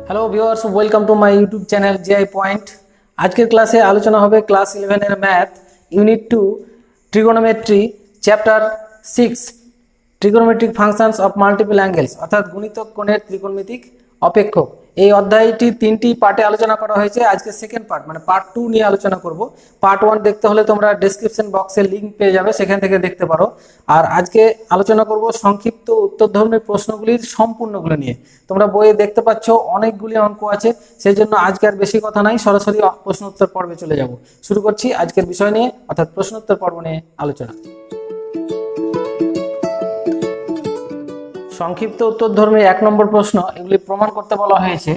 Hello viewers, welcome to my YouTube channel GI point. আজকের ক্লাসে আলোচনা হবে ক্লাস 11 এর math unit 2 trigonometry chapter 6 trigonometric functions of multiple angles, অর্থাৎ গুণিতক কোণের ত্রিকোণমিতিক অপেক্ষক। এই অধ্যায়টি 3টি পার্টে আলোচনা করা হয়েছে। আজকে সেকেন্ড পার্ট মানে পার্ট 2 নিয়ে আলোচনা করব। পার্ট 1 দেখতে হলে তোমরা ডেসক্রিপশন বক্সে লিংক পেয়ে যাবে, সেখান থেকে দেখতে পারো। আর আজকে আলোচনা করব সংক্ষিপ্ত উত্তর ধর্মী প্রশ্নগুলির সম্পূর্ণগুলো নিয়ে। তোমরা বইয়ে দেখতে পাচ্ছ অনেকগুলি অঙ্ক আছে, সেই জন্য আজকে আর বেশি কথা নাই, সরাসরি প্রশ্ন উত্তর পর্বে চলে যাব। শুরু করছি আজকের বিষয় নিয়ে, অর্থাৎ প্রশ্ন উত্তর পর্ব নিয়ে আলোচনা। সংক্ষিপ্ত উত্তরধর্মী 1 নম্বর প্রশ্ন, এগুলি প্রমাণ করতে বলা হয়েছে।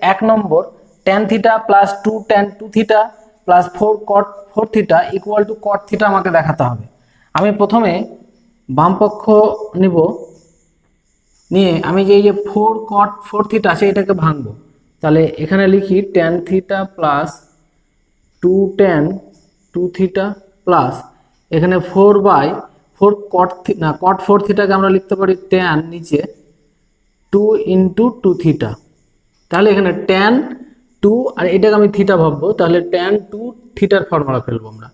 1 নম্বর tan theta plus 2 tan 2 theta plus 4 cot 4 theta equal to cot theta আমাকে দেখাতে হবে। আমি প্রথমে বাম পক্ষ নিব, নিয়ে আমি যে 4 cot 4 থিটা আছে এটাকে ভাঙবো। তাহলে এখানে লিখি tan theta plus 2 tan 2 theta plus এখানে 4 cot না cot 4 থিটাকে আমরা লিখতে পারি tan নিচে 2 ইন্টু 2 থিটা। তাহলে এখানে tan 2 আর এটাকে আমি থিটা ভাববো, তাহলে tan 2 থিটার ফর্মুলা ফেলবো আমরা।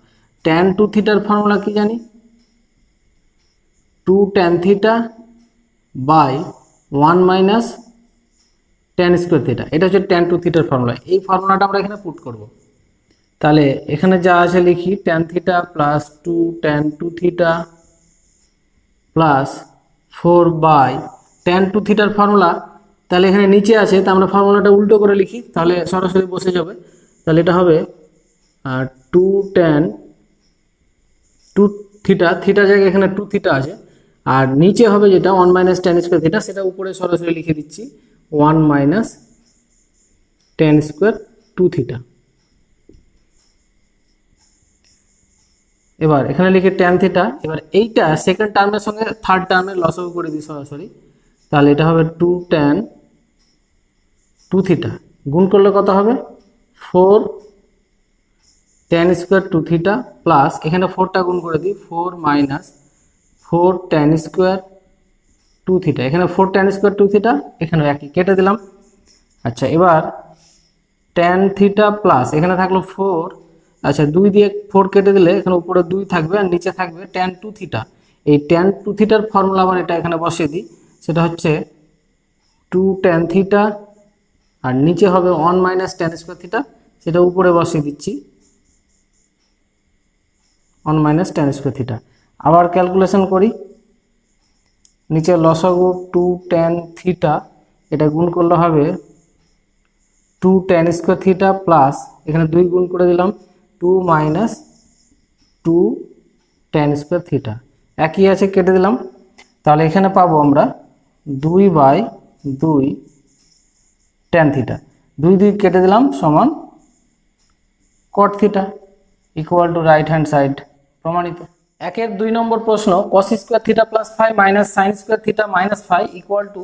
tan 2 থিটার ফর্মুলা কি জানি? 2 tan theta by 1 minus tan square theta, এটা হচ্ছে tan 2 থিটার ফর্মুলা। এই ফর্মুলাটা আমরা এখানে পুট করব। তাহলে এখানে যা আছে লিখি tan theta plus 2 tan 2 theta plus 4 by tan 2 থিটার ফর্মুলা। তাহলে এখানে নিচে আছে, তা আমরা ফর্মুলাটা উল্টো করে লিখি, তাহলে সরাসরি বসে যাবে। তাহলে এটা হবে 2 tan 2 থিটা, থিটার জায়গায় এখানে 2 থিটা আছে, আর নিচে হবে যেটা 1 মাইনাস tan স্কোয়ার থিটা, সেটা উপরে সরাসরি লিখে দিচ্ছি 1 মাইনাস tan স্কোয়ার 2 থিটা। এবার এখানে লিখে tan থিটা, এবার এইটা সেকেন্ড টার্মের সঙ্গে থার্ড টার্মের লসাগু করে দিই সরাসরি। তাহলে এটা হবে 2 tan 2 থিটা গুণ করলে কত হবে 4 tan স্কোয়ার 2 থিটা প্লাস এখানে 4টা গুণ করে দিই 4 মাইনাস 4 tan স্কোয়ার 2 থিটা। এখানে 4 tan স্কোয়ার 2 থিটা, এখানে একই কেটে দিলাম। আচ্ছা, এবার tan থিটা প্লাস এখানে থাকলো 4, আচ্ছা 2 দিয়ে 4 কেটে দিলে এখানে উপরে 2 থাকবে আর নিচে থাকবে tan 2 থিটা। এই tan 2 থিটার ফর্মুলা আবার এটা এখানে বসিয়ে দিই, সেটা হচ্ছে 2 tan থিটা আর নিচে হবে 1 মাইনাস tan স্কোয়ার থিটা, সেটা উপরে বসিয়ে দিচ্ছি 1 মাইনাস tan স্কোয়ার থিটা। আবার ক্যালকুলেশন করি, নিচে লসাগু 2 tan থিটা, এটা গুণ করলে হবে 2 tan স্কোয়ার থিটা প্লাস এখানে 2 গুণ করে দিলাম 2 মাইনাস 2 tan স্কোয়ার থিটা, একই আছে কেটে দিলাম। তাহলে এখানে পাবো আমরা 2/2 tan থিটা, 2 কেটে দিলাম সমান cot theta equal to right hand side. প্রমাণিত। 2 নম্বর প্রশ্ন, cos square theta plus 5 minus sine square theta minus 5 equal to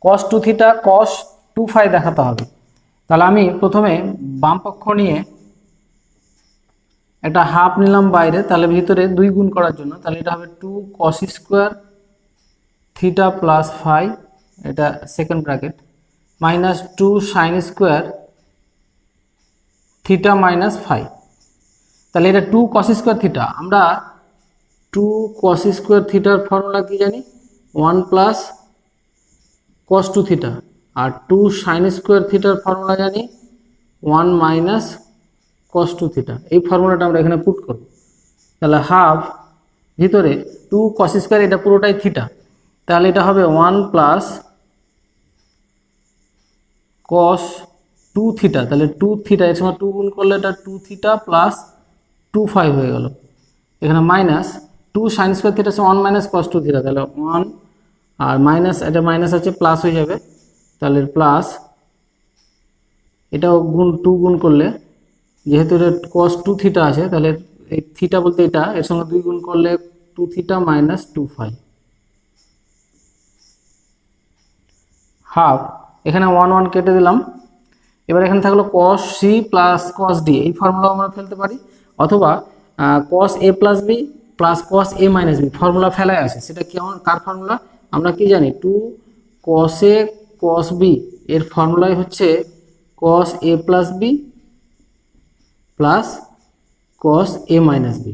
cos 2 theta cos 2 phi দেখাতে হবে। তাহলে আমি প্রথমে বাম পক্ষ নিয়ে একটা হাফ নিলাম বাইরে, তাহলে ভিতরে 2 গুণ করার জন্য, তাহলে এটা হবে 2 cos স্কোয়ার থিটা প্লাস 5, এটা second bracket, minus 2 sine square theta minus 5। তাহলে এটা 2 cos স্কোয়ার থিটা, আমরা 2 cos স্কোয়ার থিটার ফর্মুলা কি জানি 1 প্লাস cos 2 থিটা, আর 2 সাইন স্কোয়ার থিটার ফর্মুলা জানি 1 মাইনাস cos 2 থিটা। এই ফর্মুলাটা আমরা এখানে পুট করব। তাহলে হাফ ভিতরে 2 cos স্কোয়ার, এটা পুরোটাই থিটা, তাহলে এটা হবে 1 প্লাস cos 2 থিটা, তাহলে 2 থিটা এর সঙ্গে 2 গুণ করলে এটা 2 থিটা প্লাস 2 phi হয়ে গেল। এখানে মাইনাস 2 সাইন স্কোয়ার থিটা আছে 1 মাইনাস cos 2 থিটা, তাহলে 1 আর মাইনাস, এটা মাইনাস আছে প্লাস হয়ে যাবে, তাহলে প্লাস এটাও গুণ 2 গুণ করলে, যেহেতু এটা cos 2 থিটা আছে, তাহলে এই থিটা বলতে এটা এর সঙ্গে 2 গুণ করলে 2 থিটা মাইনাস 2 phi হাফ। এখানে 1 1 কেটে দিলাম। এবার এখানে থাকলো cos c plus cos d, এই ফর্মুলা আমরা ফেলতে পারি, অথবা cos a plus b plus cos a minus b formula ফেলায় আছে। সেটা কেমন, কার ফর্মুলা আমরা কি জানি 2 cos a cos b এর ফর্মুলাই হচ্ছে cos a plus B plus cos a minus B.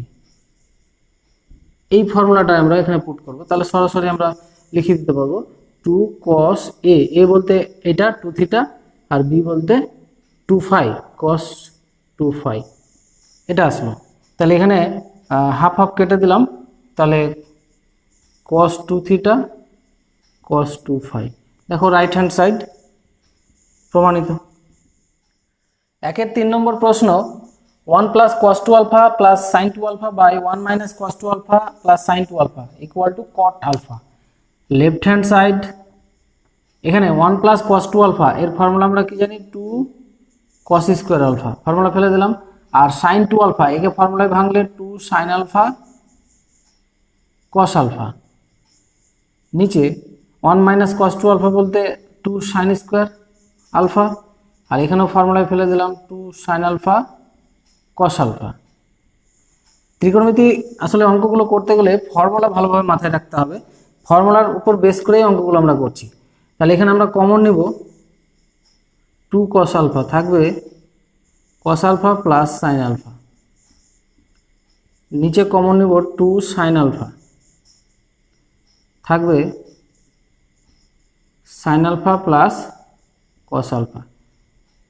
এই ফর্মুলাটা আমরা এখানে পুট করব, তাহলে সরাসরি আমরা লিখে দিতে পারবো 2 cos a বলতে এটা 2 থিটা আর b বলতে 2 ফাই cos 2 ফাই, এটা আসলো। তাহলে এখানে হাফ হাফ কেটে দিলাম, তাহলে cos 2 থিটা cos 2 ফাই। দেখো রাইট হ্যান্ড সাইড প্রমাণিত। 1-এর 3 নম্বর প্রশ্ন 1 plus cos 2 alpha plus sin 2 alpha by 1 minus cos 2 alpha plus sin 2 alpha equal to cot alpha. Left hand side এখানে 1 প্লাস cos 2 আলফা এর formula আমরা কি জানি 2 cos square alpha, formula ফেলে দিলাম। আর sin 2 আলফা একে ফর্মুলায় ভাঙলে 2 sin আলফা cos আলফা। নিচে 1 মাইনাস cos 2 আলফা বলতে 2 sin স্কোয়ার আলফা, আর এখানেও ফর্মুলায় ফেলে দিলাম 2 sin আলফা cos আলফা। ত্রিকোণমিতি আসলে অঙ্কগুলো করতে গেলে ফর্মুলা ভালোভাবে মাথায় রাখতে হবে, ফর্মুলার উপর বেস করেই অঙ্কগুলো আমরা করছি। তাহলে এখানে আমরা কমন নেব 2 cos আলফা, থাকবে cos alpha plus sin alpha. নিচে কমন নেব 2 sin আলফা, থাকবে sin alpha plus cos alpha.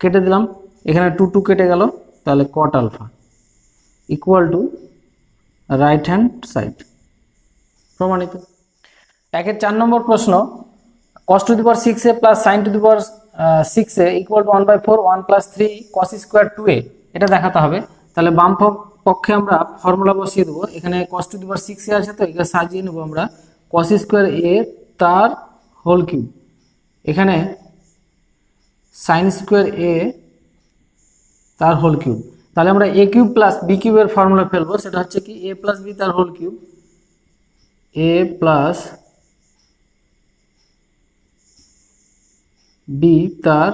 কেটে দিলাম, এখানে 2 2 কেটে গেল, তাহলে cot alpha equal to right hand side প্রমাণিত। 1-এর 4 নম্বর প্রশ্ন cos to the power 6a plus sin to the power 6a equal to 1/4 1 plus 3 cos square 2a, এটা দেখাতে হবে। তাহলে বাম পক্ষে আমরা ফর্মুলা বসিয়ে দেবো। এখানে cos to the power 6a আছে, তো এখানে সাজিয়ে নেব আমরা cos স্কোয়ার a তার হোল কিউব, এখানে sin স্কোয়ার a তার হোল কিউব। তাহলে আমরা a কিউব প্লাস b কিউবের ফর্মুলা ফেলবো, সেটা হচ্ছে কি a প্লাস b তার whole cube, a plus b তার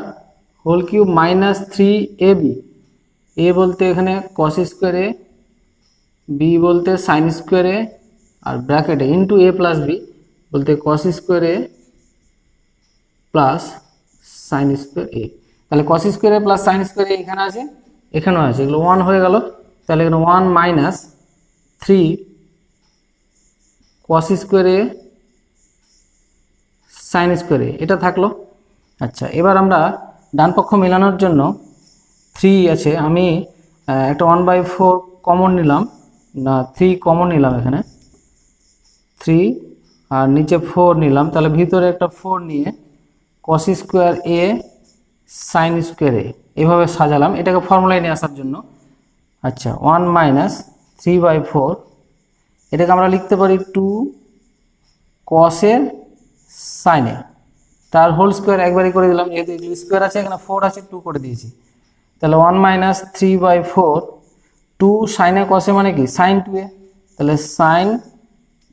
whole cube minus 3ab। a বলতে এখানে cos স্কোয়ার a, b বলতে sin স্কোয়ার a, আর ব্র্যাকেটে ইন্টু a প্লাস b বলতে cos square a plus sin square a। তাহলে cos square a plus sin square a এখানে আছে, এখানেও আছে, এগুলো 1 হয়ে গেল। তাহলে এখানে 1 minus 3 cos square a sin square a এটা থাকলো। আচ্ছা, এবার আমরা ডান পক্ষ মেলানোর জন্য 3 আছে, আমি একটা 1/4 কমন নিলাম, না 3 কমন নিলাম, এখানে 3 আর নিচে 4 নিলাম, তাহলে ভিতরে একটা 4 নিয়ে cos square a sin square a এভাবে সাজালাম, এটাকে ফর্মুলায় নিয়ে আসার জন্য। আচ্ছা, 1 মাইনাস 3/4 এটাকে আমরা লিখতে পারি 2 cos a sin a তার হোল স্কোয়ার একবারই করে দিলাম, যেহেতু এগুলো স্কোয়ার আছে, এখানে 4 আছে 2 করে দিয়েছি। তাহলে 1 minus 3/4 2 sin a cos a মানে কি sin 2a, তাহলে sin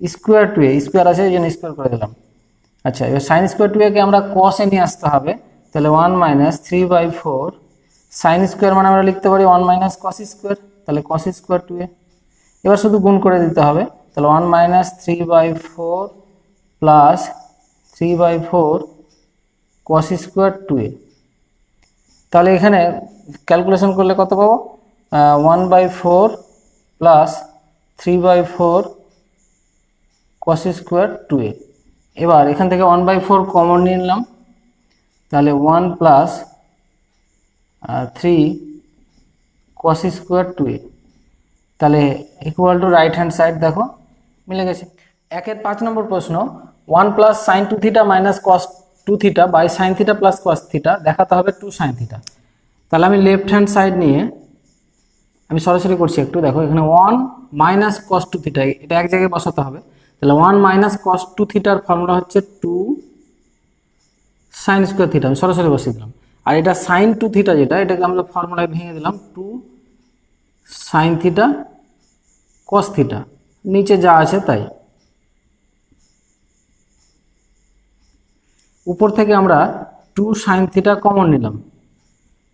স্কোয়ার 2a স্কোয়ার আছে এই জন্য স্কোয়ার করে দিলাম। আচ্ছা, এবার sin স্কোয়ার 2a কে আমরা cos এ নিয়ে আসতে হবে, তাহলে 1 মাইনাস 3/4 sin স্কোয়ার মানে আমরা লিখতে পারি 1 মাইনাস cos স্কোয়ার, তাহলে cos স্কোয়ার 2a। এবার শুধু গুণ করে দিতে হবে, তাহলে 1 minus 3/4 plus 3/4 cos square 2a। তাহলে এখানে ক্যালকুলেশন করলে কত পাবো, 1/4 প্লাস 3/4 cos স্কোয়ার 2a। এবার এখান থেকে 1/4 কমন নিয়ে নিলাম, তাহলে 1 প্লাস 3 cos স্কোয়ার 2a, তাহলে equal to right hand side, দেখো মিলে গেছে। 1-এর 5 নম্বর প্রশ্ন 1 plus sin 2 theta minus cos 2 theta by sin theta plus cos theta দেখাতে হবে 2 sin থিটা। তাহলে আমি লেফট হ্যান্ড সাইড নিয়ে আমি সরাসরি করছি একটু, দেখো এখানে 1 মাইনাস cos 2 থিটা এটা এক জায়গায় বসাতে হবে। তাহলে 1 মাইনাস cos 2 থিটার ফর্মুলা হচ্ছে 2 sin স্কোয়ার থিটা, আমি সরাসরি বসিয়ে দিলাম। আর এটা sin 2 থিটা যেটা, এটাকে আমরা ফর্মুলায় ভেঙে দিলাম 2 sin থিটা cos থিটা, নিচে যা আছে তাই। উপর থেকে আমরা 2 sin থিটা কমন নিলাম,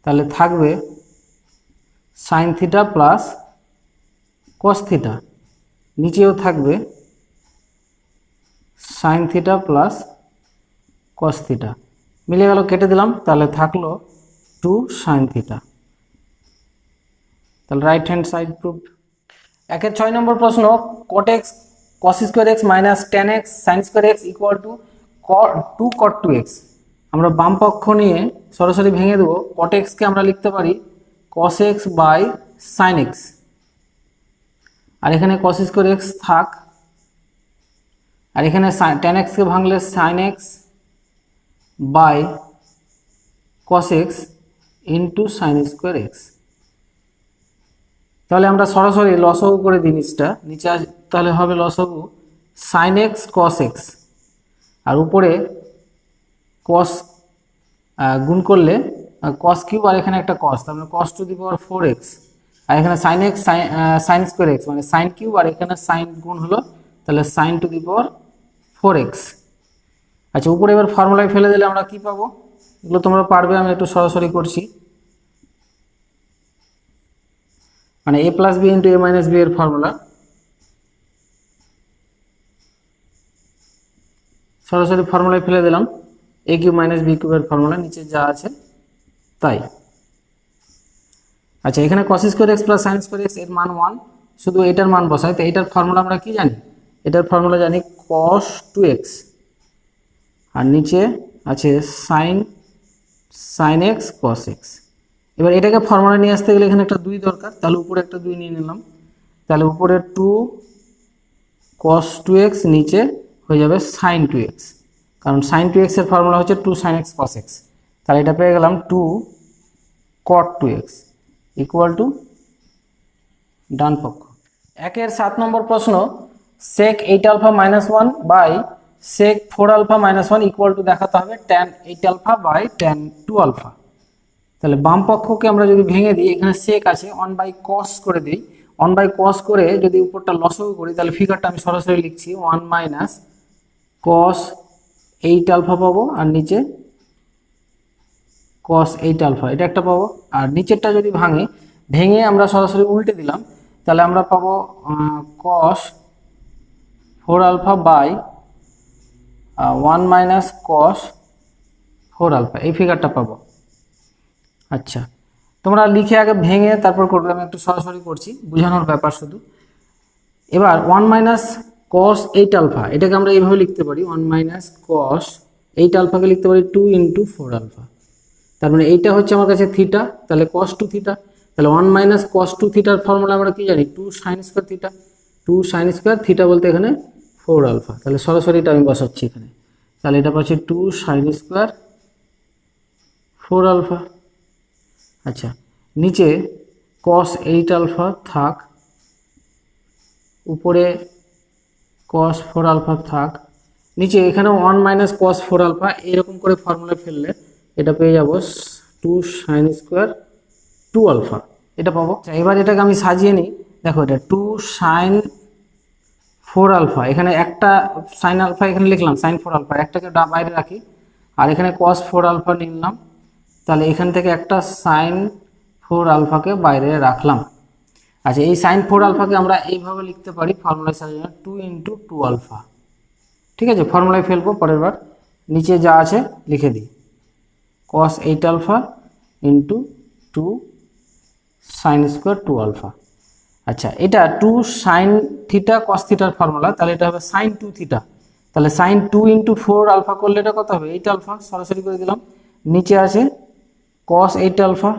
তাহলে থাকবে sin theta plus cos theta, নিচেও থাকবে sin theta plus cos theta. মিলে গেল, কেটে দিলাম, তাহলে থাকলো 2 sin থিটা। তাহলে রাইট হ্যান্ড সাইড প্রুফ। একের 6 নম্বর প্রশ্ন, cot x cos square x minus tan x sin square x equal to 2 cot 2x। আমরা বাম পক্ষ নিয়ে সরাসরি ভেঙে দেবো। cot x কে আমরা লিখতে পারি cos x by sin x, আর এখানে cos স্কোয়ার এক্স থাক, আর এখানে tan x কে ভাঙলে sin x by cos x into sin square x. তাহলে আমরা সরাসরি লসাগু করে দিই নিচটা, নিচে তাহলে হবে লসাগু sin x cos x, আর উপরে cos গুণ করলে cos কিউব, আর এখানে একটা cos, তার মানে cos to the power 4x, আর এখানে sin x sin square x মানে sin কিউব, আর এখানে sin গুণ হলো, তাহলে sin to the power 4x। আচ্ছা, উপরে এবার ফর্মুলায় ফেলে দিলে আমরা কি পাবো, এগুলো তোমরা পারবে, আমি একটু সরাসরি করছি। মানে a plus B into A minus B এর ফর্মুলা, সরাসরি ফর্মুলায় ফেলে দিলাম, এ কিউব মাইনাস বি কিউবের ফর্মুলা, নিচে যা আছে তাই। আচ্ছা, এখানে cos square X plus sine square X এর মান 1, শুধু এটার মান বসাই, তো এটার ফর্মুলা আমরা কি জানি, এটার ফর্মুলা জানি cos 2x, আর নিচে আছে sin x cos x। এবার এটাকে ফর্মুলা নিয়ে আসতে গেলে এখানে একটা 2 দরকার, তাহলে উপরে একটা 2 নিয়ে নিলাম, তাহলে উপরে 2 cos 2x, নিচে হয়ে যাবে sin 2x, কারণ sin 2x এর ফর্মুলা হচ্ছে 2 sin x cos x। তাহলে এটা পেয়ে গেলাম 2 cot 2x ইকুয়াল টু ডান পক্ষ। একের 7 নম্বর প্রশ্ন, sec 8 alpha minus 1 by sec 4 alpha minus 1 equal to দেখাতে হবে tan 8 alpha by tan 2 alpha. তাহলে বাম পক্ষকে আমরা যদি ভেঙে দিই, এখানে sec আছে 1 বাই cos করে দিই, 1 বাই cos করে যদি উপরটা লসাগু করি, তাহলে ফিগারটা আমি সরাসরি লিখছি 1 মাইনাস cos 8 আলফা পাবো, আর নিচে cos 8 আলফা এটা একটা পাবো, আর নিচেরটা যদি ভেঙে আমরা সরাসরি উল্টে দিলাম, তাহলে আমরা পাবো cos 4 alpha by 1 minus cos 4 alpha, এই ফিগারটা পাবো। আচ্ছা, তোমরা লিখে আগে ভেঙে তারপর করবে, আমি একটু সরাসরি করছি, বোঝানোর ব্যাপার শুধু। এবার 1 মাইনাস cos 8 আলফা এটাকে আমরা এইভাবে লিখতে পারি, 1 মাইনাস cos 8 আলফাকে লিখতে পারি 2 ইন্টু 4 আলফা, তার মানে এইটা হচ্ছে আমার কাছে থিটা, তাহলে cos 2 থিটা, তাহলে 1 মাইনাস cos 2 থিটার ফর্মুলা আমরা কি জানি, 2 sin square theta, 2 sin square theta বলতে এখানে 4 আলফা, তাহলে সরাসরি এটা আমি বসাচ্ছি এখানে, তাহলে এটা পাচ্ছি 2 sin স্কোয়ার 4 আলফা। আচ্ছা, নিচে cos 8 আলফা থাক, উপরে cos 4 আলফা থাক, নিচে এখানে 1 মাইনাস cos 4 আলফা, এরকম করে ফর্মুলা ফেললে এটা পেয়ে যাব 2 sin স্কোয়ার 2 আলফা, এটা পাবো। এবার এটাকে আমি সাজিয়ে নিই, দেখো এটা 2 sin 4 আলফা, এখানে একটা sin আলফা এখানে লিখলাম, sin 4 আলফা একটাকে বাইরে রাখি, আর এখানে cos 4 আলফা নিলাম, তাহলে এখান থেকে একটা sin 4 আলফাকে বাইরে রাখলাম। আচ্ছা, এই sin 4 আলফাকে আমরা এইভাবে লিখতে পারি ফর্মুলায় সাজানো 2 ইন্টু 2 আলফা, ঠিক আছে, ফর্মুলায় ফেলবো পরের বার, নিচে যা আছে লিখে দিই cos 8 alpha into 2 sin square 2 alpha. আচ্ছা, এটা 2 sin থিটা cos থিটার ফর্মুলা, তাহলে এটা হবে sin 2 থিটা, তাহলে sin 2 ইন্টু 4 আলফা করলে এটা কত হবে, 8 আলফা, সরাসরি করে দিলাম, নিচে আছে cos 8 আলফা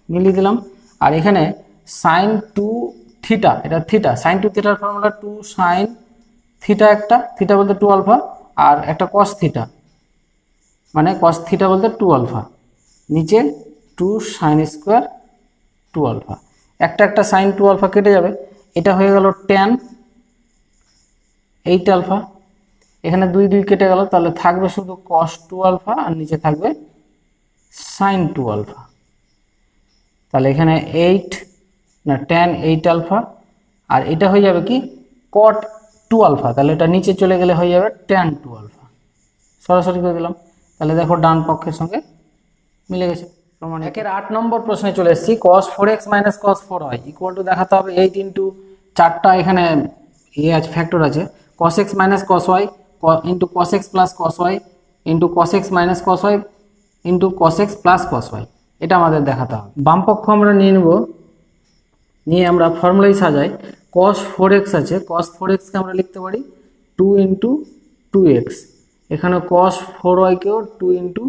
মিলিয়ে দিলাম, আর এখানে sin 2 থিটা, এটা থিটা, sin 2 থিটার ফর্মুলা 2 sin থিটা, একটা থিটা বলতে 2 আলফা, আর একটা cos থিটা মানে cos থিটা বলতে 2 আলফা, নিচে 2 sin স্কোয়ার 2 আলফা, একটা sin 2 আলফা কেটে যাবে, এটা হয়ে গেল tan 8 আলফা, এখানে 2 2 কেটে গেল, তাহলে থাকবে শুধু cos 2 আলফা, আর নিচে থাকবে sin 2 আলফা, তাহলে এখানে tan 8 আলফা, আর এটা হয়ে যাবে কি cot 2 আলফা, তাহলে এটা নিচে চলে গেলে হয়ে যাবে tan 2 আলফা, সরাসরি করে দিলাম, তাহলে দেখো ডান পক্ষের সঙ্গে মিলে গেছে। প্রমাণ। একের 8 নম্বর প্রশ্নে চলে এসেছি, cos 4x minus cos 4y equal to দেখাতে হবে 8 ইন্টু 4টা এখানে আছে ফ্যাক্টর আছে, cos x minus cos y into cos x plus cos y into cos x minus cos y into cos X plus cos Y, এটা আমাদের দেখাতে হবে। বাম পক্ষ আমরা নিয়ে নেব, নিয়ে আমরা ফর্মুলাই সাজাই। কস 4x আছে, কস 4xকে আমরা লিখতে পারি 2 ইন্টু 2x, এখানে কস 4y-কেও 2 ইন্টু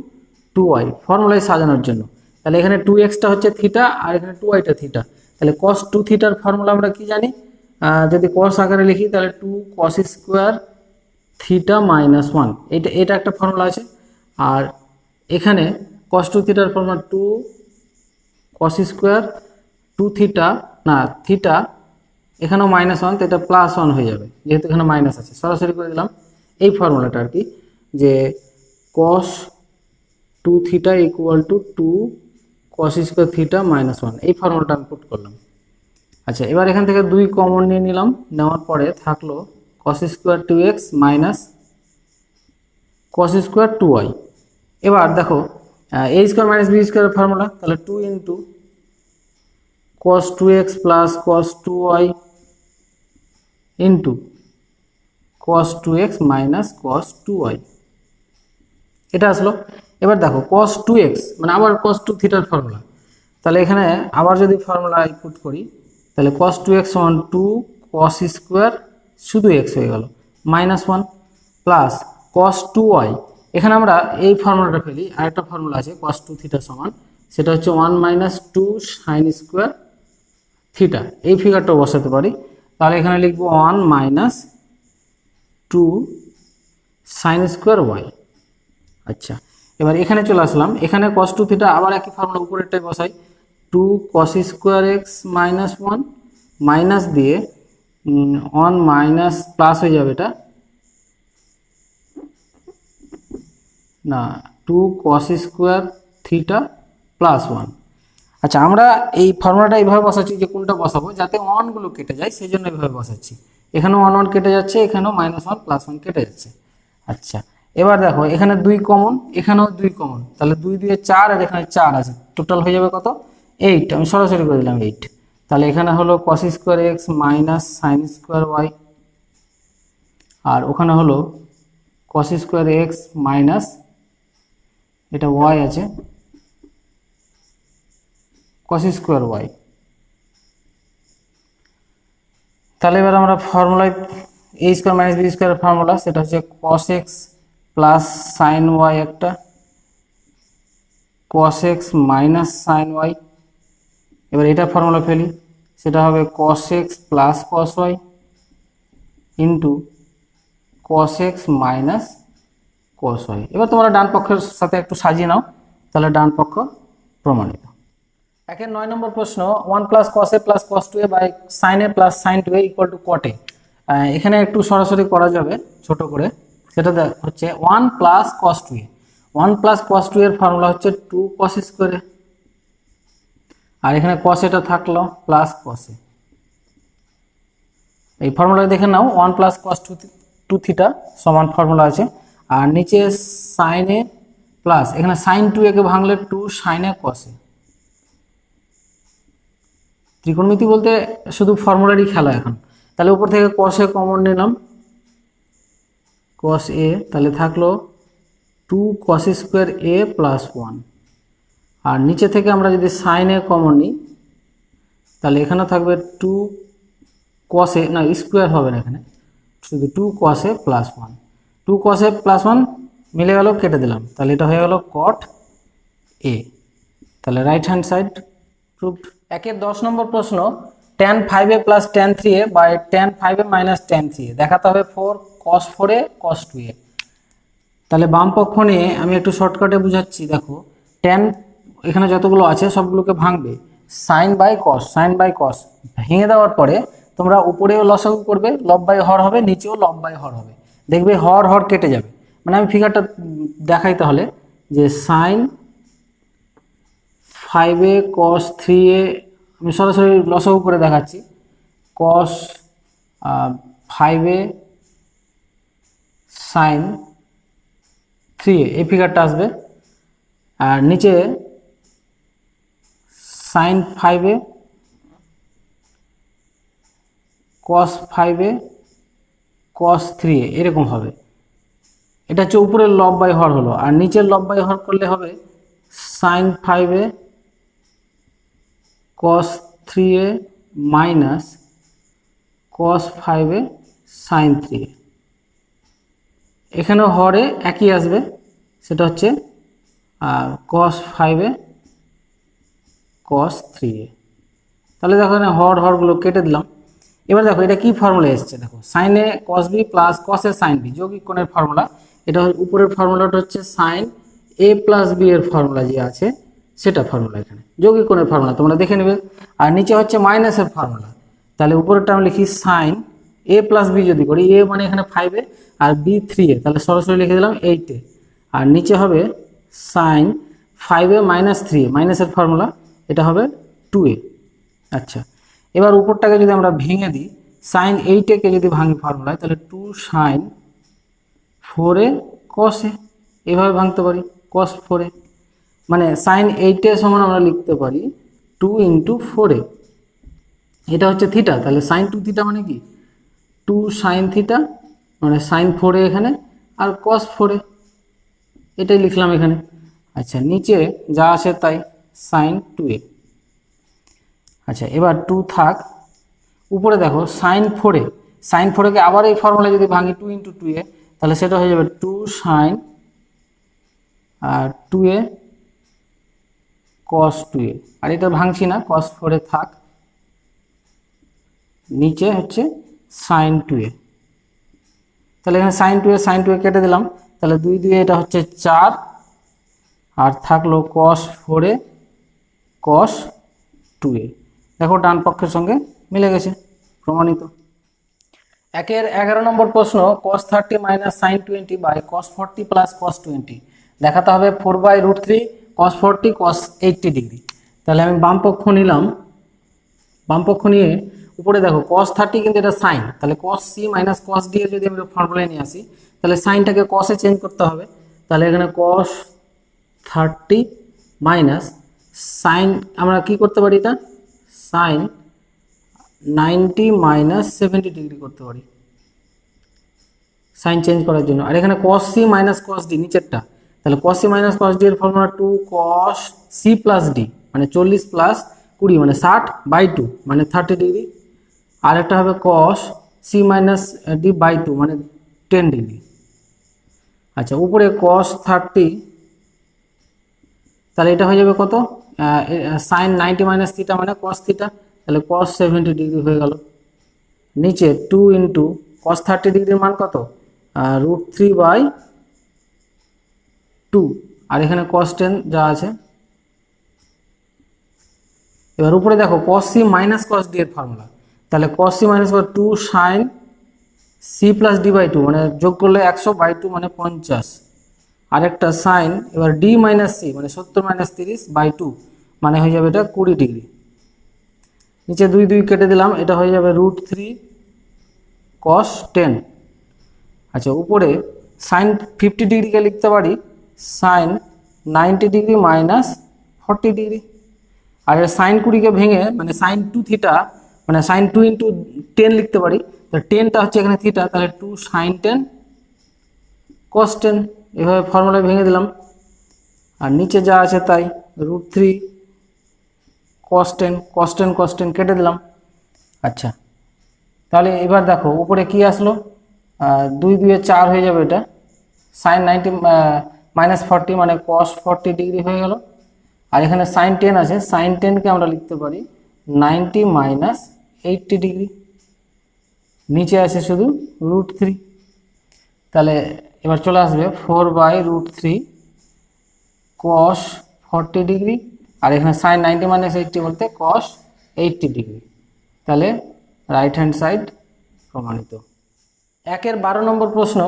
2y, ফর্মুলায় সাজানোর জন্য। তাহলে এখানে 2x-টা হচ্ছে থিটা আর এখানে 2y-টা থিটা। তাহলে কস 2 থিটার ফর্মুলা আমরা কি জানি? যদি কস আকারে লিখি তাহলে 2 কস স্কোয়ার থিটা মাইনাস 1, এটা একটা ফর্মুলা আছে। আর এখানে কস 2 থিটার ফর্মুলা 2 কস স্কোয়ার 2 থিটা, না থিটা এখানেও -1, তো এটা +1 হয়ে যাবে, যেহেতু এখানে মাইনাস আছে সরাসরি করে দিলাম। এই ফর্মুলাটা আর কি, যে cos 2 theta equal to 2 cos square theta -1, এই ফর্মুলাটা আমি পুট করলাম। আচ্ছা, এবার এখান থেকে 2 কমন নিয়ে নিলাম, নেওয়ার পরে থাকলো cos square 2x minus cos square 2y। এবার দেখো a স্কোয়ার মাইনাস b স্কোয়ারের ফর্মুলা, তাহলে 2 into cos 2x plus cos 2y into cos 2x minus cos 2y, এটা আসলো। এবার দেখো cos 2x মানে আবার cos 2 থিটার ফর্মুলা, তাহলে এখানে আবার যদি ফর্মুলা পুট করি তাহলে cos 2x সমান 2 cos স্কোয়ার শুধু x হয়ে গেল -1 প্লাস cos 2y, এখানে আমরা এই ফর্মুলাটা ফেলি, আরেকটা ফর্মুলা আছে cos 2 থিটা সমান, সেটা হচ্ছে 1 মাইনাস 2 সাইন স্কোয়ার থিটা, এই ফিগারটাও বসাতে পারি। তাহলে এখানে লিখবো 1 মাইনাস 2 সাইন স্কোয়ার ওয়াই। আচ্ছা, এবার এখানে চলে আসলাম, এখানে cos 2 থিটা আবার একই ফর্মুলা উপরেরটাই বসাই, 2 cos square x minus 1 minus দিয়ে 1 মাইনাস প্লাস হয়ে যাবে, এটা না 2 cos স্কোয়ার থিটা প্লাস 1। আচ্ছা, আমরা এই ফর্মুলাটা এইভাবে বসাচ্ছি, যে কোনটা বসাবো যাতে 1 গুলো কেটে যায় সেই জন্য এইভাবে বসাচ্ছি। এখানেও 1 1 কেটে যাচ্ছে, এখানেও -1 প্লাস 1 কেটে যাচ্ছে। আচ্ছা, এবার দেখো এখানে 2 কমন, এখানেও 2 কমন, তাহলে 2 দিয়ে 4 আর এখানে 4 আছে, টোটাল হয়ে যাবে কত? 8, আমি সরাসরি করে দিলাম 8। তাহলে এখানে হলো cos square x minus sine square y, আর ওখানে হলো cos স্কোয়ার এক্স মাইনাস, এটা ওয়াই আছে, cos স্কোয়ার ওয়াই। তাহলে এবার আমরা ফর্মুলায় a স্কোয়ার মাইনাস বি স্কোয়ারের ফর্মুলা, সেটা হচ্ছে cos x plus sine y, একটা cos x minus sine y. এবার এটা ফর্মুলা ফেলি, সেটা হবে cos x plus cos y into cos x minus cos y. এবার তোমরা ডান পক্ষের সাথে একটু সাজিয়ে নাও, তাহলে ডান পক্ষ প্রমাণিত। একের 9 নম্বর প্রশ্ন, 1 plus cos a plus cos 2a by sin a plus sin 2a equal to cot a। এখানে একটু সরাসরি করা যাবে ছোট করে, সেটা হচ্ছে 1 plus cos 2a, 1 plus cos 2a এর ফর্মুলা হচ্ছে 2 cos স্কোয়ার, আর এখানে cos এটা থাকলো প্লাস cos a। এই ফর্মুলা দেখে নাও, 1 প্লাস cos 2 থিটা সমান ফর্মুলা আছে, আর নিচে sin a প্লাস এখানে sin 2a কে ভাঙলে 2 sin a cos a। ত্রিকোণমিতি বলতে শুধু ফর্মুলারই খেলা এখন। তাহলে উপর থেকে cos a কমন নিলাম, cos a, তাহলে থাকলো 2 cos স্কোয়ার a প্লাস 1, আর নিচে থেকে আমরা যদি sin a কমন নিই তাহলে এখানে থাকবে 2 cos a, না স্কোয়ার হবে না, এখানে শুধু 2 cos a plus 1, 2 cos a plus 1 মিলে গেল, কেটে দিলাম, তাহলে এটা হয়ে গেল cot a। তাহলে রাইট হ্যান্ড সাইড প্রুভড। একের 10 নম্বর প্রশ্ন, tan 5a plus tan 3a by tan 5a minus tan 3a দেখাতে হবে 4 cos 4a cos 2a। তাহলে বাম পক্ষ নিয়ে আমি একটু শর্টকাটে বুঝাচ্ছি, দেখো tan এখানে যতগুলো আছে সবগুলোকে ভাঙবে, সাইন বাই cos ভেঙে দেওয়ার পরে তোমরা উপরেও লসাগু করবে, লব বাই হর হবে, নিচেও লব বাই হর হবে, দেখবে হর হর কেটে যাবে। মানে আমি ফিগারটা দেখাই তাহলে, যে সাইন 5a cos 3a, আমি সরাসরি লসাগু করে দেখাচ্ছি, cos 5a সাইন 3a, এই ফিগারটা আসবে, আর নিচে sign 5a cos 5a cos 3a, এরকম হবে। এটা হচ্ছে উপরের লব বাই হর হলো, আর নিচের লব বাই হর করলে হবে sine 5a cos 3a minus cos 5a sine 3a। এখানেও হরে একই আসবে, সেটা হচ্ছে কস 5a কস 3a। তাহলে দেখো এখানে হরগুলো কেটে দিলাম। এবার দেখো এটা কি ফর্মুলা এসছে, দেখো সাইন এ কস বি প্লাস কস এ সাইন বি যৌগিক কোণের ফর্মুলা। এটা উপরের ফর্মুলাটা হচ্ছে সাইন এ প্লাস বি এর ফর্মুলা যে আছে সেটা ফর্মুলা, এখানে যৌগিক কোণের ফর্মুলা তোমরা দেখে নেবে। আর নিচে হচ্ছে মাইনাসের ফর্মুলা। তাহলে উপরেরটা আমি লিখি সাইন এ প্লাস বি, যদি করি এ মানে এখানে 5a আর বি 3a, তাহলে সরাসরি লিখে দিলাম 8a। আর নিচে হবে সাইন 5a মাইনাস 3a, মাইনাসের ফর্মুলা এটা হবে 2a। আচ্ছা, এবার উপরটাকে যদি আমরা ভেঙে দিই, সাইন 8a কে যদি ভাঙি ফর্মুলায়, তাহলে 2 সাইন 4a কস এ, এভাবে ভাঙতে পারি কস 4a। মানে সাইন 8a সমান আমরা লিখতে পারি 2 ইন্টু 4a, এটা হচ্ছে থিটা। তাহলে সাইন 2 থিটা মানে কি 2 সাইন থিটা, মানে সাইন 4a এখানে, আর কস 4a, এটাই লিখলাম এখানে। আচ্ছা, নিচে যা আছে তাই সাইন 2a। আচ্ছা, এবার 2 থাক, উপরে দেখো সাইন 4a, সাইন 4a কে আবার এই ফর্মুলা যদি ভাঙি 2 ইন্টু 2a, তাহলে সেটা হয়ে যাবে 2 সাইন আর 2a কস 2a। আর এটা ভাঙছি না, কস 4a থাক, নিচে হচ্ছে সাইন 2a। তাহলে এখানে সাইন 2a কেটে দিলাম, তাহলে 2 2 এটা হচ্ছে 4, আর থাকলো কস 4a কস 2a। দেখো ডান পক্ষের সঙ্গে মিলে গেছে, প্রমাণিত। একের 11 নম্বর প্রশ্ন, cos 30 minus sine 20 by cos 40 plus cos 20 দেখাতে হবে 4/√3 cos 40 cos 80 ডিগ্রি। তাহলে আমি বাম পক্ষ নিলাম, বাম পক্ষ নিয়ে উপরে দেখো cos 30 কিন্তু এটা সাইন, তাহলে cos c minus cos d এর যদি আমরা ফর্মুলায় নিয়ে আসি, তাহলে সাইনটাকে cos এ চেঞ্জ করতে হবে। তাহলে এখানে cos 30 মাইনাস সাইন, আমরা কি করতে পারি, এটা সাইন 90 মাইনাস 70 ডিগ্রি করতে পারি সাইন চেঞ্জ করার জন্য। আর এখানে cos c minus cos d নিচেরটা, তাহলে cos c minus cos d এর formula 2 cos c plus d, মানে 40 প্লাস 20 মানে 60/2 মানে 30 ডিগ্রি। আর একটা হবে cos c minus d by 2 মানে 10 ডিগ্রি। আচ্ছা, উপরে cos 30, তাহলে এটা হয়ে যাবে কত, সাইন 90 মাইনাস থিটা মানে cos থিটা, তাহলে cos 70 ডিগ্রি হয়ে গেল। নিচে 2 ইন্টু cos 30 ডিগ্রির মান কত, √3/2, আর এখানে cos 10 যা আছে। এবার উপরে দেখো cos c minus cos d এর ফর্মুলা, তাহলে cos c minus 2 sine c plus d by 2 মানে যোগ করলে 100/2 মানে 50, আরেকটা সাইন এবার d মাইনাস c মানে 70 মাইনাস 30/2 মানে হয়ে যাবে এটা 20 ডিগ্রি। নিচে 2 2 কেটে দিলাম, এটা হয়ে যাবে √3 cos 10। আচ্ছা, উপরে সাইন 50 ডিগ্রিকে লিখতে পারি সাইন 90 ডিগ্রি মাইনাস 40 ডিগ্রি। আর সাইন 20কে ভেঙে মানে সাইন 2 থিটা মানে সাইন 2 ইন্টু 10 লিখতে পারি, তো 10টা হচ্ছে এখানে থিটা, তাহলে 2 সাইন 10 cos 10, এভাবে ফর্মুলায় ভেঙে দিলাম। আর নিচে যা আছে তাই √3 cos 10 কেটে দিলাম। আচ্ছা, তাহলে এবার দেখো উপরে কি আসলো, 2 2 4 হয়ে যাবে, এটা সাইন 90 মাইনাস 40 মানে cos 40 ডিগ্রি হয়ে গেল। আর এখানে সাইন 10 আছে, সাইন 10কে আমরা লিখতে পারি 90 মাইনাস 80 ডিগ্রি। নিচে আছে শুধু √3, তাহলে এবার চলে আসবে 4/√3 cos 40 ডিগ্রি, আর এখানে সাইন 90 মাইনাস 80 বলতে cos 80 ডিগ্রি। তাহলে রাইট হ্যান্ড সাইড প্রমাণিত। একের 12 নম্বর প্রশ্ন,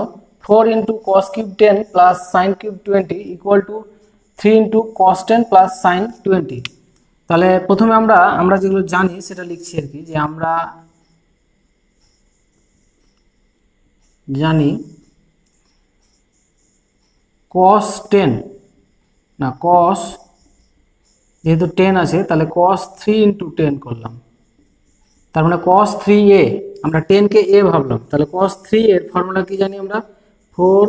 4 into cos cube 10 plus sine cube 20 equal to 3 into cos 10 plus sine 20। তাহলে প্রথমে আমরা যেগুলো জানি সেটা লিখছি আর কি, যে আমরা জানি cos 10 না cos, যেহেতু 10 আছে তাহলে cos 3 ইন্টু 10 করলাম, তার মানে cos 3a, আমরা 10কে a ভাবলাম, তাহলে cos 3 এর ফর্মুলা কি জানি আমরা, 4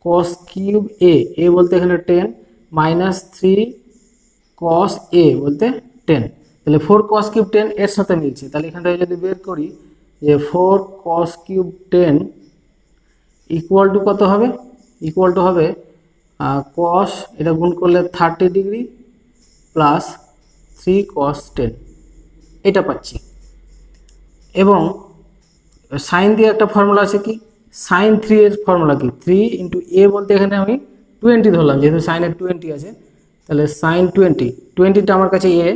cos কিউব a বলতে এখানে 10 মাইনাস 3 কস এ বলতে 10, তাহলে 4 cos কিউব 10 এর সাথে মিলছে। তাহলে এখান থেকে যদি বের করি যে 4 cos কিউব 10 ইকুয়াল টু কত হবে, ইকুয়াল টু হবে কস, এটা গুণ করলে 30 ডিগ্রি প্লাস 3 cos 10, এটা পাচ্ছি। এবং সাইন দিয়ে একটা ফর্মুলা আছে কি, সাইন 3 এর ফর্মুলা কি, 3 ইন্টু এ বলতে এখানে আমি 20 ধরলাম, যেহেতু সাইনের 20 আছে, তাহলে সাইন 20টা আমার কাছে এ,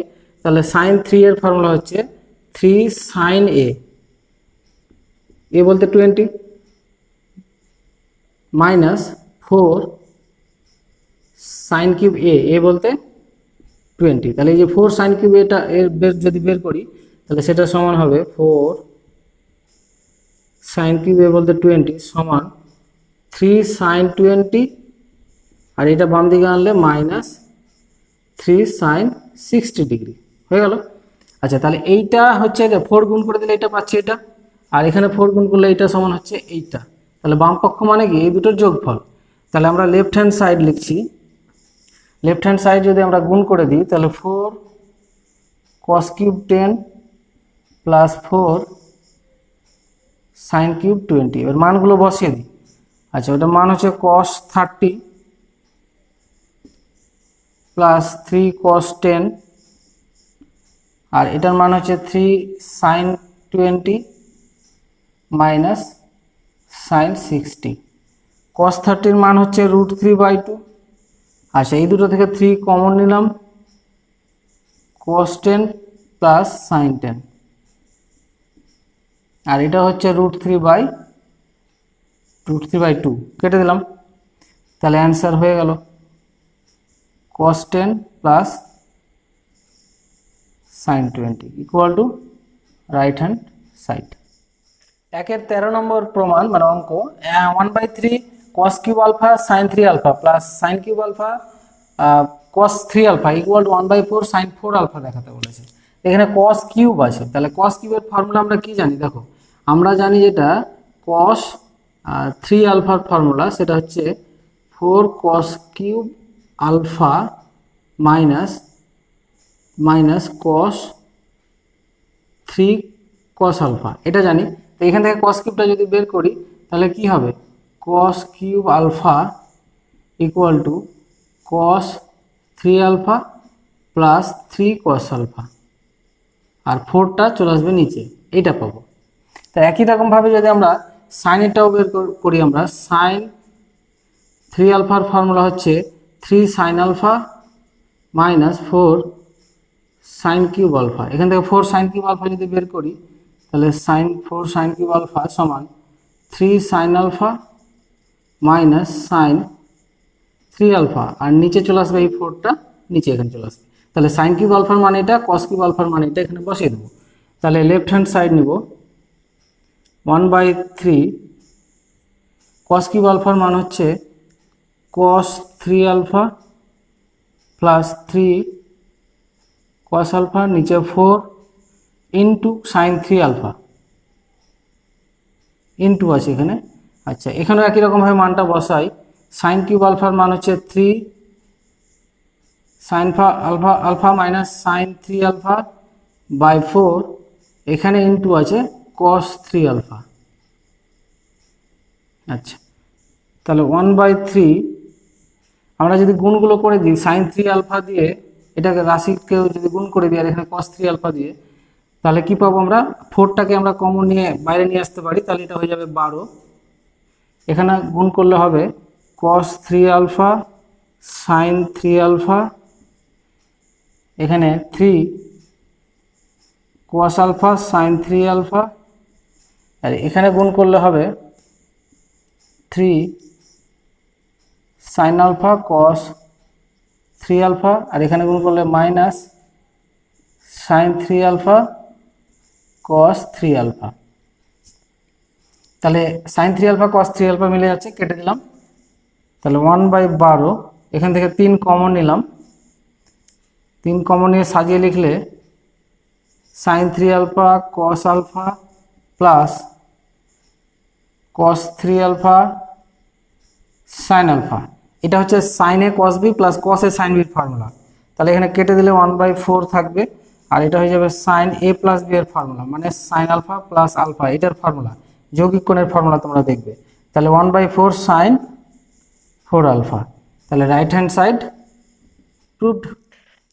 তাহলে সাইন 3 এর ফর্মুলা হচ্ছে 3 সাইন এ বলতে 20 মাইনাস 4 সাইন কিউব এ বলতে 20। তাহলে এই যে 4 সাইন কিউব এটা এর যদি বের করি তাহলে সেটা সমান হবে 4 সাইন কিউব এ বলতে 20 সমান 3 সাইন 20, আর এটা বাম দিকে আনলে মাইনাস 3 সাইন 60 ডিগ্রি হয়ে গেল। আচ্ছা, তাহলে এইটা হচ্ছে 4 গুণ করে দিলে এটা পাচ্ছি এটা, আর এখানে 4 গুণ করলে এটা সমান হচ্ছে এইটা। তাহলে বাম পক্ষ মানে কি, এই দুটোর যোগফল। তাহলে আমরা লেফট হ্যান্ড সাইড লিখছি, লেফট হ্যান্ড সাইড যদি আমরা গুণ করে দিই তাহলে 4 cos cube 10 plus 4 sine cube 20, এবার মানগুলো বসিয়ে দিই। আচ্ছা, ওটা মান হচ্ছে cos 30 প্লাস 3 cos 10, আর এটার মান হচ্ছে 3 সাইন 20 মাইনাস সাইন 60। cos 30 মান হচ্ছে √3/2। আচ্ছা, এই দুটো থেকে 3 কমন নিলাম, cos 10 প্লাস সাইন 10, আর এটা হচ্ছে √3/2 কেটে দিলাম। তাহলে অ্যান্সার হয়ে গেল cos 10 plus sine 20 equal to right hand side. একের 13 নম্বর প্রমাণ মানে অঙ্ক, 1/3 cos cube alpha sine 3 alpha plus sine cube alpha cos 3 alpha equal to 1/4 sine 4 alpha দেখাতে বলেছে। এখানে cos কিউব আছে, তাহলে cos কিউবের ফর্মুলা আমরা কি জানি, দেখো আমরা জানি যেটা cos 3 আলফার ফর্মুলা সেটা হচ্ছে 4 cos cube alpha minus cos 3 cos alpha, এটা জানি। তো এখান থেকে cos কিউবটা যদি বের করি তাহলে কি হবে, cos cube alpha equal to cos 3 alpha plus 3 cos alpha, আর 4টা চলে আসবে নিচে, এইটা পাবো। তা একই রকমভাবে যদি আমরা সাইনেরটাও বের করি, আমরা সাইন 3 আলফার ফর্মুলা হচ্ছে 3 sine alpha minus 4 sine cube alpha. এখান থেকে 4 সাইন কিউব আলফা যদি বের করি তাহলে 4 সাইন কিউব আলফা সমান 3 sine alpha minus sine 3 alpha, আর নিচে চলে আসবে এই 4টা নিচে এখানে চলে আসবে। তাহলে সাইন কিউব আলফার মানে এটা, কস কিউব আলফার মানে এটা এখানে বসিয়ে দেবো। তাহলে লেফট হ্যান্ড সাইড নিব 1/3 কস কিউব আলফার মান হচ্ছে cos 3 alpha plus 3 cos alpha, নিচে 4 ইন্টু সাইন 3 আলফা ইন্টু আছে এখানে। আচ্ছা, এখানেও একই রকমভাবে মানটা বসাই, সাইন কিউব আলফার মান হচ্ছে 3 sine alpha minus sine 3 alpha by 4, এখানে ইন্টু আছে cos 3 আলফা। আচ্ছা, তাহলে 1/3 আমরা যদি গুণগুলো করে দিই সাইন 3 আলফা দিয়ে, এটাকে রাশিকেও যদি গুণ করে দিই আর এখানে cos 3 আলফা দিয়ে, তাহলে কি পাবো আমরা, 4টাকে আমরা কমন নিয়ে বাইরে নিয়ে আসতে পারি, তাহলে এটা হয়ে যাবে 12। এখানে গুণ করলে হবে cos 3 আলফা সাইন 3 আলফা, এখানে 3 cos আলফা সাইন 3 আলফা, আর এখানে গুণ করলে হবে 3 সাইন আলফা cos 3 আলফা, আর এখানে গুণ করলে minus sine 3 alpha cos 3 alpha. তাহলে সাইন 3 আলফা cos 3 আলফা মিলে যাচ্ছে, কেটে দিলাম। তাহলে 1/12, এখান থেকে 3 কমন নিলাম, 3 কমন নিয়ে সাজিয়ে লিখলে sine 3 alpha cos alpha plus cos 3 alpha sine alpha, এটা হচ্ছে sine A cos B plus cos A sine বির ফর্মুলা। তাহলে এখানে কেটে দিলে 1/4 থাকবে, আর এটা হয়ে যাবে সাইন এ প্লাস বি এর ফর্মুলা, মানে সাইন আলফা প্লাস আলফা, এটার ফর্মুলা, যৌগিক কোণের ফর্মুলা তোমরা দেখবে। তাহলে 1/4 সাইন 4 আলফা, তাহলে রাইট হ্যান্ড সাইড প্রুভড।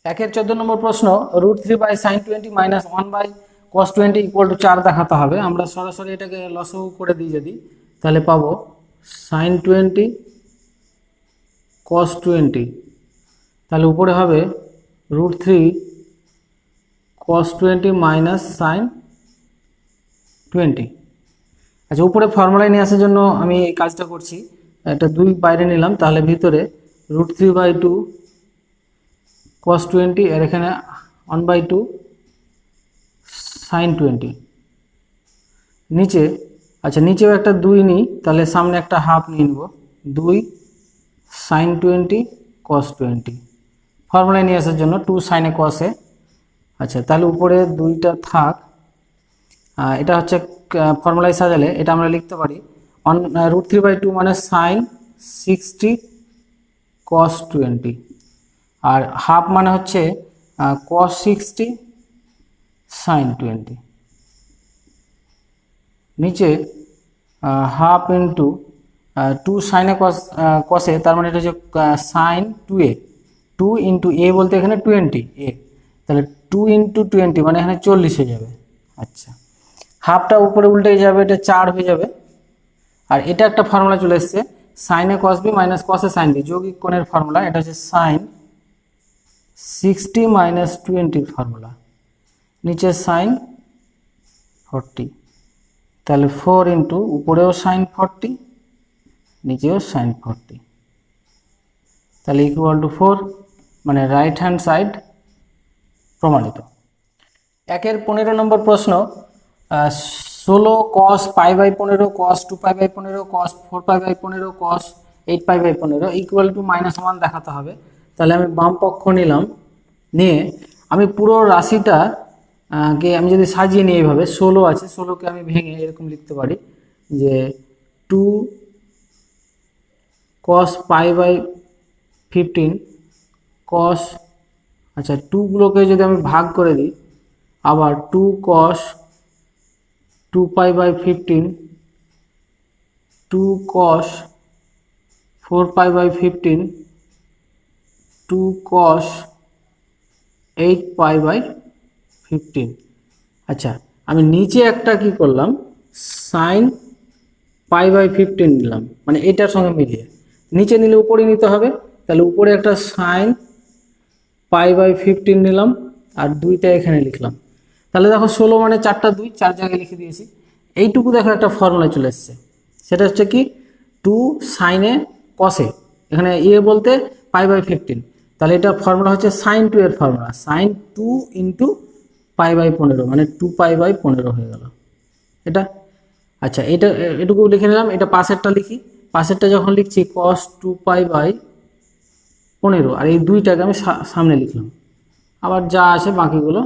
14 নম্বর প্রশ্ন, √3/sin20 - 1/cos20 = 4 দেখাতে হবে। আমরা সরাসরি এটাকে লসগু করে দিই যদি, তাহলে পাবো sin20 cos20, তাহলে উপরে হবে √3 cos20 - sin20। আচ্ছা, উপরে ফর্মুলায় নিয়ে আসার জন্য আমি এই কাজটা করছি, একটা 2 বাইরে নিলাম, তাহলে ভিতরে √3/2 cos20, আর এখানে 1/2 sin20। নিচে, আচ্ছা নিচেও একটা 2 নিই, তাহলে সামনে একটা হাফ নিয়ে নেব, 2 sin20 cos20, ফর্মুলায় নিয়ে আসার জন্য 2 sin এ cos এ। আচ্ছা, তাহলে উপরে 2টা থাক, এটা হচ্ছে ফর্মুলায় সাজালে এটা আমরা লিখতে পারি √3/2 মানে sin 60 cos20, আর হাফ মানে হচ্ছে cos 60 sin20। নিচে হাফ ইন্টু 2 sin এ cos এ, তার মানে এটা হচ্ছে sin 2a, 2 ইন্টু a বলতে এখানে 20 a, তাহলে 2 ইন্টু 20 মানে এখানে 40 হয়ে যাবে। আচ্ছা, হাফটা উপরে উল্টে যাবে, এটা 4 হয়ে যাবে। আর এটা একটা ফর্মুলা চলে এসছে, sin a cos b - cos a sin b, যৌগিক কোণের ফর্মুলা, এটা হচ্ছে sin 60 - 20 ফর্মুলা, নিচে sin 40, তাহলে 4 ইন্টু উপরেও sin 40 নিচেও sin 40, তাহলে = 4, মানে রাইট হ্যান্ড সাইড প্রমাণিত। 15 নম্বর প্রশ্ন, 16 cos π/15 cos 2π/15 cos 4π/15 cos 8π/15 = -1 দেখাতে হবে। তাহলে আমি বাম পক্ষ নিলাম, নিয়ে আমি পুরো রাশিটা কে আমি যদি সাজিয়ে নিই এইভাবে, 16 আছে, 16কে আমি ভেঙে এরকম লিখতে পারি যে 2 cos π/15 cos, আচ্ছা 2 গুলোকে যদি আমি ভাগ করে দিই, আবার 2 cos 2π/15 2 cos 4π/15 2 cos 8π/15। আচ্ছা, আমি নিচে একটা কি করলাম, sin π/15 নিলাম, মানে এটার সঙ্গে মিলিয়ে, নিচে নিলে উপরে নিতে হবে, তাহলে উপরে একটা sin π/15 নিলাম, আর 2টা এখানে লিখলাম। তাহলে দেখো 16 মানে 4টা 2, 4 জায়গায় লিখে দিয়েছি। এইটুকু দেখো একটা ফর্মুলা চলে এসছে, সেটা হচ্ছে কি 2 sin এ cos এ, এখানে বলতে π/15, তাহলে এটা ফর্মুলা হচ্ছে sin 2 এর ফর্মুলা, sin 2 ইন্টু π/15 মানে 2π/15 হয়ে গেল এটা। আচ্ছা, এটুকু লিখে নিলাম, এটা পাশেরটা লিখি, পাশেরটা যখন লিখছি cos 2π/15, আর এই 2টাকে আমি সামনে লিখলাম, আবার যা আছে বাকিগুলো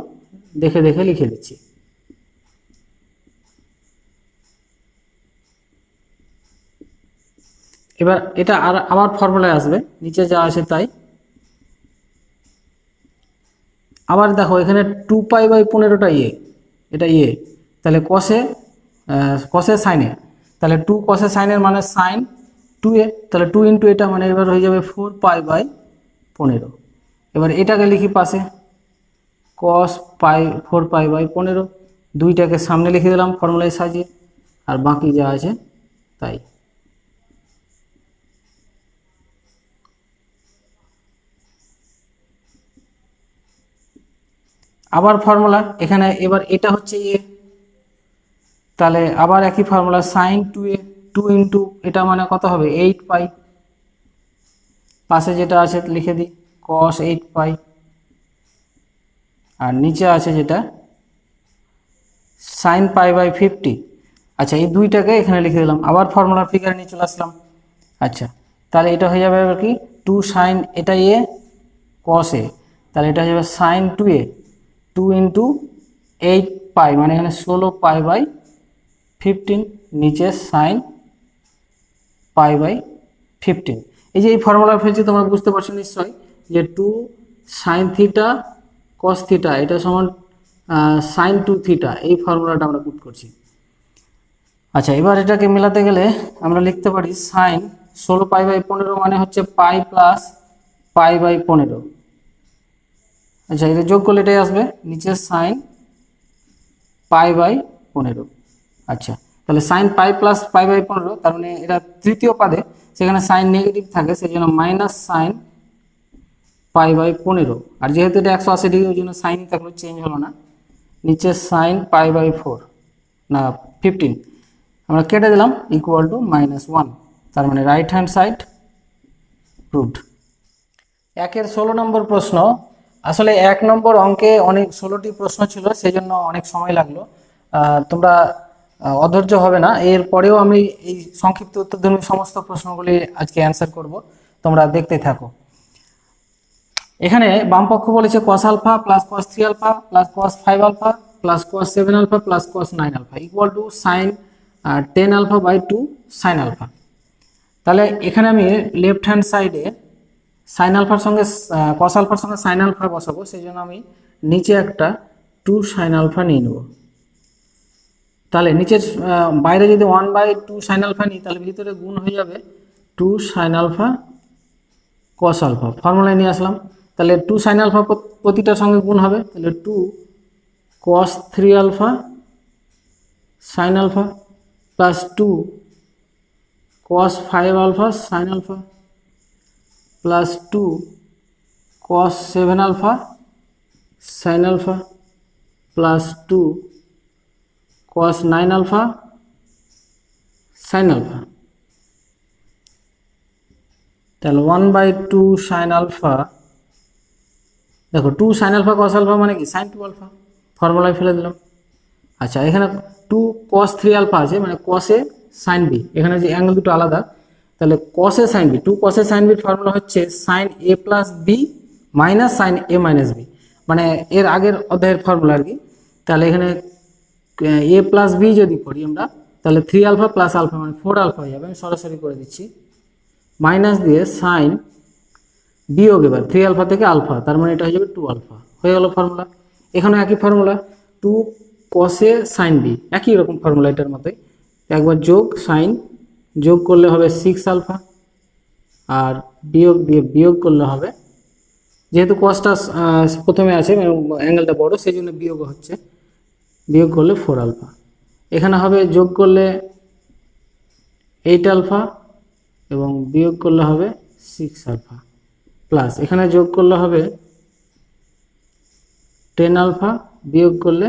দেখে দেখে লিখে দিচ্ছি। এবার এটা আবার ফর্মুলায় আসবে, নিচে যা আছে তাই। আবার দেখো এখানে 2π/15টা এটা তাহলে cos sin এ, তাহলে 2 cos sin এর মানে sin 2a, তাহলে 2 ইন্টু এটা মানে এবার হয়ে যাবে 4π/15। এবার এটাকে লিখি পাশে, cos 4π/15, 2টাকে সামনে লিখে দিলাম ফর্মুলায় সাজিয়ে, আর বাকি যা আছে তাই। আবার ফর্মুলা এখানে, এবার এটা হচ্ছে তাহলে আবার একই ফর্মুলা sin 2a, 2 ইন্টু এটা মানে কত হবে 8π, পাশে যেটা আছে লিখে দিই cos 8π, আর নিচে আছে যেটা sin π/50। আচ্ছা, এই 2টাকে এখানে লিখে দিলাম, আবার ফর্মুলার ফিগারে নিয়ে চলে আসলাম। আচ্ছা, তাহলে এটা হয়ে যাবে কি 2 sin, এটা cos এ, তাহলে এটা হয়ে যাবে sin 2a, 2 ইন্টু 8π মানে এখানে 16π/15, নিচে sin π/15। এই যে এই ফর্মুলা ফেলছি তোমরা বুঝতে পারছো নিশ্চয়ই যে 2 সাইন থিটা কস থিটা এটা সমান সাইন 2 থিটা, এই ফর্মুলাটা আমরা পুট করছি। আচ্ছা, এবার এটাকে মেলাতে গেলে আমরা লিখতে পারি সাইন 16π/15 মানে হচ্ছে পাই প্লাস π/15। আচ্ছা, এটা যোগ করলে এটাই আসবে, নিচে সাইন π/15। আচ্ছা, তাহলে সাইন পাই প্লাস π/15, তার মানে এটা তৃতীয় পাদে, সেখানে সাইন নেগেটিভ থাকে, সেই জন্য মাইনাস সাইন π/15। আর যেহেতু এটা 180 ডিগ্রি, ওই জন্য সাইনই থাকলো, চেঞ্জ হলো না। নিচে সাইন π/4 না 15 আমরা কেটে দিলাম, ইকুয়াল টু -1। তার মানে রাইট হ্যান্ড সাইড প্রুভড। 1-এর 16 নম্বর প্রশ্ন। আসলে 1 নম্বর অঙ্কে অনেক 16টি প্রশ্ন ছিল, সেই জন্য অনেক সময় লাগলো। তোমরা অধৈর্য হবে না, এরপরেও আমি এই সংক্ষিপ্ত উত্তরধর্মী সমস্ত প্রশ্নগুলি আজকে অ্যান্সার করব, তোমরা দেখতে থাকো। এখানে বাম পক্ষ বলেছে cos alpha plus cos 3 alpha plus cos 5 alpha plus cos 7 alpha plus cos 9 alpha equal to sine 10 alpha by 2 sine alpha. তাহলে এখানে আমি লেফট হ্যান্ড সাইডে সাইন আলফার সঙ্গে cos আলফার সঙ্গে সাইন আলফা বসাবো, সেই জন্য আমি নিচে একটা 2 সাইন আলফা নিয়ে নেব। তাহলে নিচের বাইরে যদি 1/2 সাইন আলফা নিই, তাহলে ভিতরে গুণ হয়ে যাবে 2 সাইন আলফা cos আলফা। ফর্মুলায় নিয়ে আসলাম, তাহলে 2 সাইন আলফা প্রতিটার সঙ্গে গুণ হবে, তাহলে 2 cos 3 alpha sine alpha plus 2 cos 5 alpha sine alpha plus 2 cos 7 alpha sine alpha plus 2 cos 9 alpha sine alpha. তাহলে 1/2 সাইন আলফা, দেখো 2 সাইন আলফা cos আলফা মানে কি সাইন 2 আলফা, ফর্মুলায় ফেলে দিলাম। আচ্ছা, এখানে 2 cos 3 আলফা আছে, মানে cos a sin b, এখানে যে অ্যাঙ্গেল দুটো আলাদা, তাহলে cos a sin b, 2 cos a sin b এর ফর্মুলা হচ্ছে sin a plus b minus sin a minus b, মানে এর আগের অধ্যায়ের ফর্মুলা আর কি। তাহলে এখানে a প্লাস b যদি করি আমরা, তাহলে 3 আলফা প্লাস আলফা মানে 4 আলফা হয়ে যাবে। আমি সরাসরি করে দিচ্ছি, মাইনাস দিয়ে সাইন বিয়োগ এবার 3 আলফা থেকে আলফা, তার মানে এটা হয়ে যাবে 2 আলফা, হয়ে গেল ফর্মুলা। এখানে একই formula 2 cos a sin b, একই রকম ফর্মুলা এটার মতোই, একবার যোগ সাইন, যোগ করলে হবে 6 আলফা, আর বিয়োগ দিয়ে বিয়োগ করলে হবে, যেহেতু cosটা প্রথমে আছে অ্যাঙ্গেলটা বড়, সেই জন্য বিয়োগ হচ্ছে, বিয়োগ করলে 4 আলফা। এখানে হবে যোগ করলে 8 আলফা এবং বিয়োগ করলে হবে 6 আলফা, প্লাস এখানে যোগ করলে হবে 10 আলফা, বিয়োগ করলে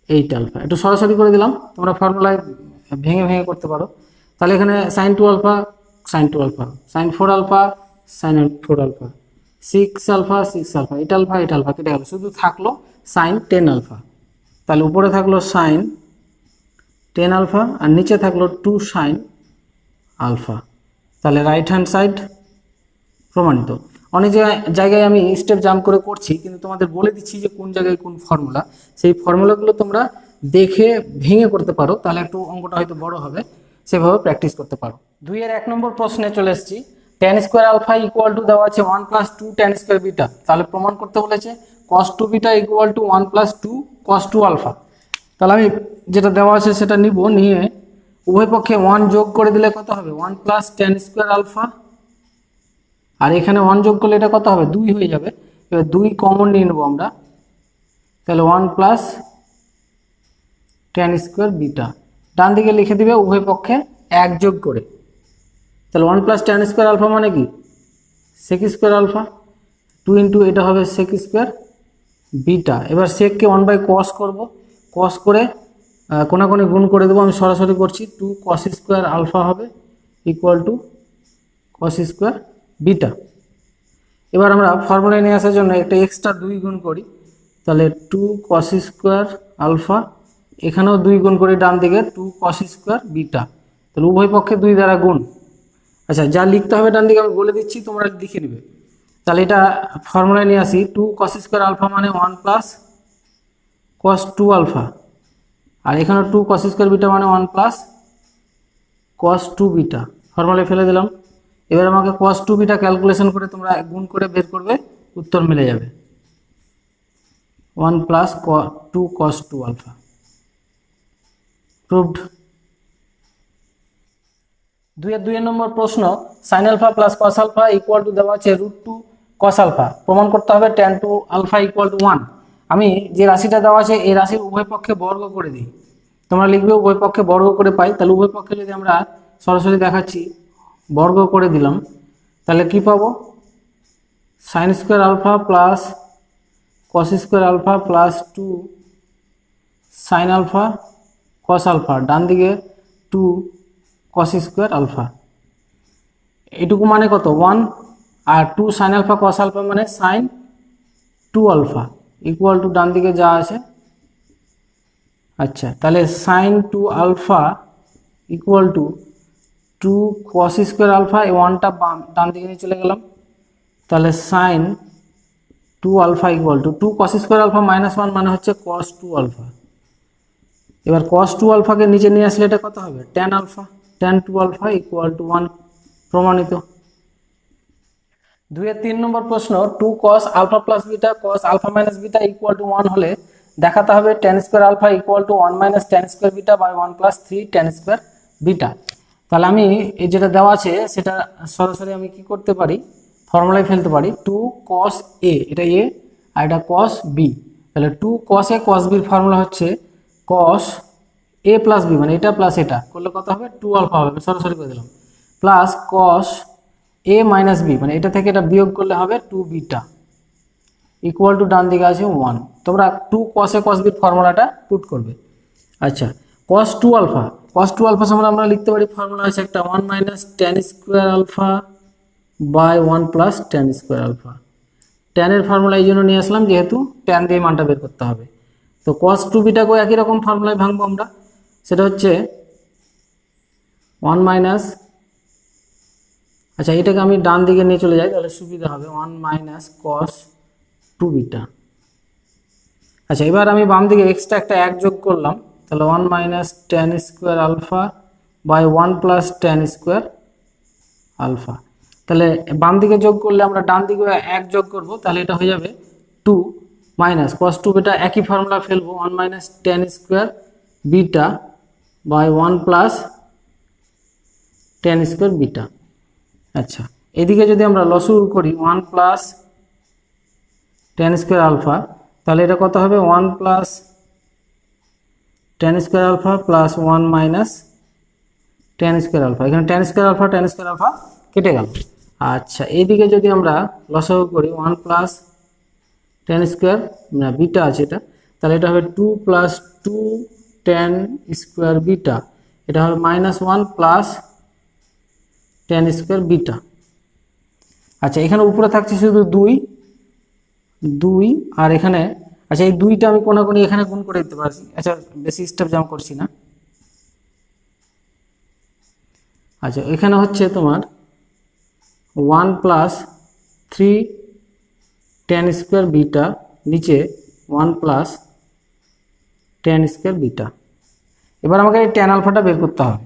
8 আলফা। একটু সরাসরি করে দিলাম, তোমরা ফর্মুলায় ভেঙে ভেঙে করতে পারো। তাহলে এখানে sine 2 alpha sine 2 alpha, sine 4 alpha sine 4 alpha, 6 alpha 6 alpha, 8 alpha 8 alpha কেটে গেল, শুধু থাকলো সাইন 10 আলফা। তাহলে উপরে থাকলো সাইন 10 আলফা আর নিচে থাকলো 2 সাইন আলফা। তাহলে রাইট হ্যান্ড সাইড প্রমাণিত। অনেক জায়গায় আমি স্টেপ জাম্প করে করছি, কিন্তু তোমাদের বলে দিচ্ছি যে কোন জায়গায় কোন ফর্মুলা, সেই ফর্মুলাগুলো তোমরা দেখে ভেঙে করতে পারো, তাহলে একটু অঙ্কটা হয়তো বড় হবে, সেভাবে প্র্যাকটিস করতে পারো। 2-এর 1 নম্বর প্রশ্নে চলে এসেছি। tan square alpha equal to দেওয়া আছে 1 + 2 tan স্কোয়ার বিটা, তাহলে প্রমাণ করতে বলেছে cos 2 beta equal to 1 + 2 cos 2 alpha. তাহলে আমি যেটা দেওয়া আছে সেটা নিব, নিয়ে উভয় পক্ষে 1 যোগ করে দিলে কত হবে 1 + tan স্কোয়ার আলফা, আর এখানে 1 যোগ করলে এটা কত হবে 2 হয়ে যাবে। এবার 2 কমন নিয়ে নেব আমরা, তাহলে 1 + tan স্কোয়ার বিটা, ডান দিকে লিখে দিবে উভয় পক্ষে 1 যোগ করে। তাহলে 1 + tan স্কোয়ার আলফা মানে কি sec স্কোয়ার আলফা, 2 ইন্টু এটা হবে sec স্কোয়ার বিটা। এবার সেককে 1/cos করব, cos করে কোনাকুনি গুণ করে দেবো, আমি সরাসরি করছি, 2 cos স্কোয়ার আলফা হবে equal to cos square beta. এবার আমরা ফর্মুলায় নিয়ে আসার জন্য একটা এক্সট্রা 2 গুণ করি, তাহলে 2 cos স্কোয়ার আলফা, এখানেও 2 গুণ করি ডান দিকে 2 cos স্কোয়ার বিটা, তাহলে উভয় পক্ষে 2 দ্বারা গুণ। আচ্ছা, যা লিখতে হবে ডান দিকে আমি বলে দিচ্ছি, তোমরা লিখে নেবে। তাহলে এটা ফর্মুলায় নিয়ে আসি, 2 cos স্কোয়ার আলফা মানে 1 + cos 2 আলফা, আর এখানে 2 cos স্কোয়ার বিটা মানে 1 + cos 2 বিটা, ফর্মুলায় ফেলে দিলাম। এবার আমাকে cos 2 বিটা ক্যালকুলেশন করে তোমরা গুণ করে বের করবে, উত্তর মিলে যাবে 1 plus 2 cos 2 alpha. Proved. 2 number প্রশ্ন, sin alpha plus cos alpha equal to দেওয়া আছে √2 cos আলফা, প্রমাণ করতে হবে tan 2 আলফা ইকুয়াল টু 1। আমি যে রাশিটা দেওয়া আছে এই রাশির উভয় পক্ষে বর্গ করে দিই, তোমরা লিখবে উভয় পক্ষে বর্গ করে পাই, তাহলে উভয় পক্ষে যদি আমরা সরাসরি দেখাচ্ছি বর্গ করে দিলাম, তাহলে কি পাবো, sin square alpha plus cos square alpha plus 2 sin alpha cos alpha, ডান দিকে 2 cos স্কোয়ার আলফা, এটুকু মানে কত 1, আর 2 sin আলফা cos আলফা মানে sin 2 আলফা ইকুয়াল টু ডান দিকে যা আছে। আচ্ছা, তাহলে sin 2 alpha equal to 2 cos square alpha, এই 1টা ডান দিকে নিয়ে চলে গেলাম, তাহলে sin 2 alpha equal to 2 cos square alpha minus 1 মানে হচ্ছে cos 2 আলফা। এবার cos 2 আলফাকে নিচে নিয়ে আসলে এটা কত হবে, tan alpha, tan 2 alpha equal to 1, প্রমাণিত। 3 নম্বর প্রশ্ন, 2 cos alpha plus beta cos alpha minus beta equal to 1 হলে দেখাতে হবে tan square alpha equal to 1 minus tan square beta by 1 plus 3 tan square beta. তাহলে আমি এই যেটা দেওয়া আছে সেটা সরাসরি আমি কি করতে পারি, ফর্মুলায় ফেলতে পারি, 2 cos a, এটা a আর এটা cos b, তাহলে 2 cos a cos b এর ফর্মুলা হচ্ছে cos a প্লাস b, মানে এটা প্লাস এটা করলে কত হবে 2 আলফা হবে, সরাসরি করে দিলাম, plus cos a minus b, মানে এটা থেকে এটা বিয়োগ করলে হবে 2 বিটা ইকুয়াল টু ডান দিকে আছে 1। তোমরা 2 cos a cos b এর ফর্মুলাটা পুট করবে। আচ্ছা, cos 2 আলফা, cos 2 আলফা সমান আমরা লিখতে পারি, ফর্মুলা আছে একটা 1 minus tan square alpha by 1 plus tan square alpha. tan এর ফর্মুলা এই জন্য নিয়ে আসলাম যেহেতু tan দিয়ে মানটা বের করতে হবে। তো cos 2 বিটাকেও একই রকম ফর্মুলায় ভাঙবো আমরা, সেটা হচ্ছে 1 মাইনাস, আচ্ছা এটাকে আমি ডান দিকে নিয়ে চলে যাই তাহলে সুবিধা হবে, 1 মাইনাস cos 2 বিটা। আচ্ছা, এবার আমি বাম দিকে এক্সট্রা একটা 1 যোগ করলাম, তাহলে 1 minus tan square alpha by 1 plus tan square alpha. তাহলে বাম দিকে যোগ করলে আমরা ডান দিকে 1 যোগ করব, তাহলে এটা হয়ে যাবে 2 মাইনাস cos 2 বিটা, একই ফর্মুলা ফেলবো, 1 minus tan square beta by 1 plus tan square beta. আচ্ছা, এদিকে যদি আমরা লসাগু করি 1 প্লাস tan স্কোয়ার আলফা, তাহলে এটা কত হবে 1 plus tan square alpha plus 1 minus tan square alpha, এখানে tan স্কোয়ার আলফা কেটে গেল। আচ্ছা, এইদিকে যদি আমরা লসাগু করি 1 প্লাস tan স্কোয়ার না বিটা আছে এটা, তাহলে এটা হবে 2 প্লাস 2 tan স্কোয়ার বিটা, এটা হবে minus 1 plus tan square beta. আচ্ছা, এখানে উপরে থাকছে শুধু 2 আর এখানে, আচ্ছা এই 2টা আমি কোনাকুনি এখানে গুণ করে দিতে পারছি। আচ্ছা, বেশি স্টেপ জাম্প করছি না। আচ্ছা, এখানে হচ্ছে তোমার 1 প্লাস 3 tan স্কোয়ার বিটা, নিচে 1 প্লাস tan স্কোয়ার বিটা। এবার আমাকে এই tan আলফাটা বের করতে হবে,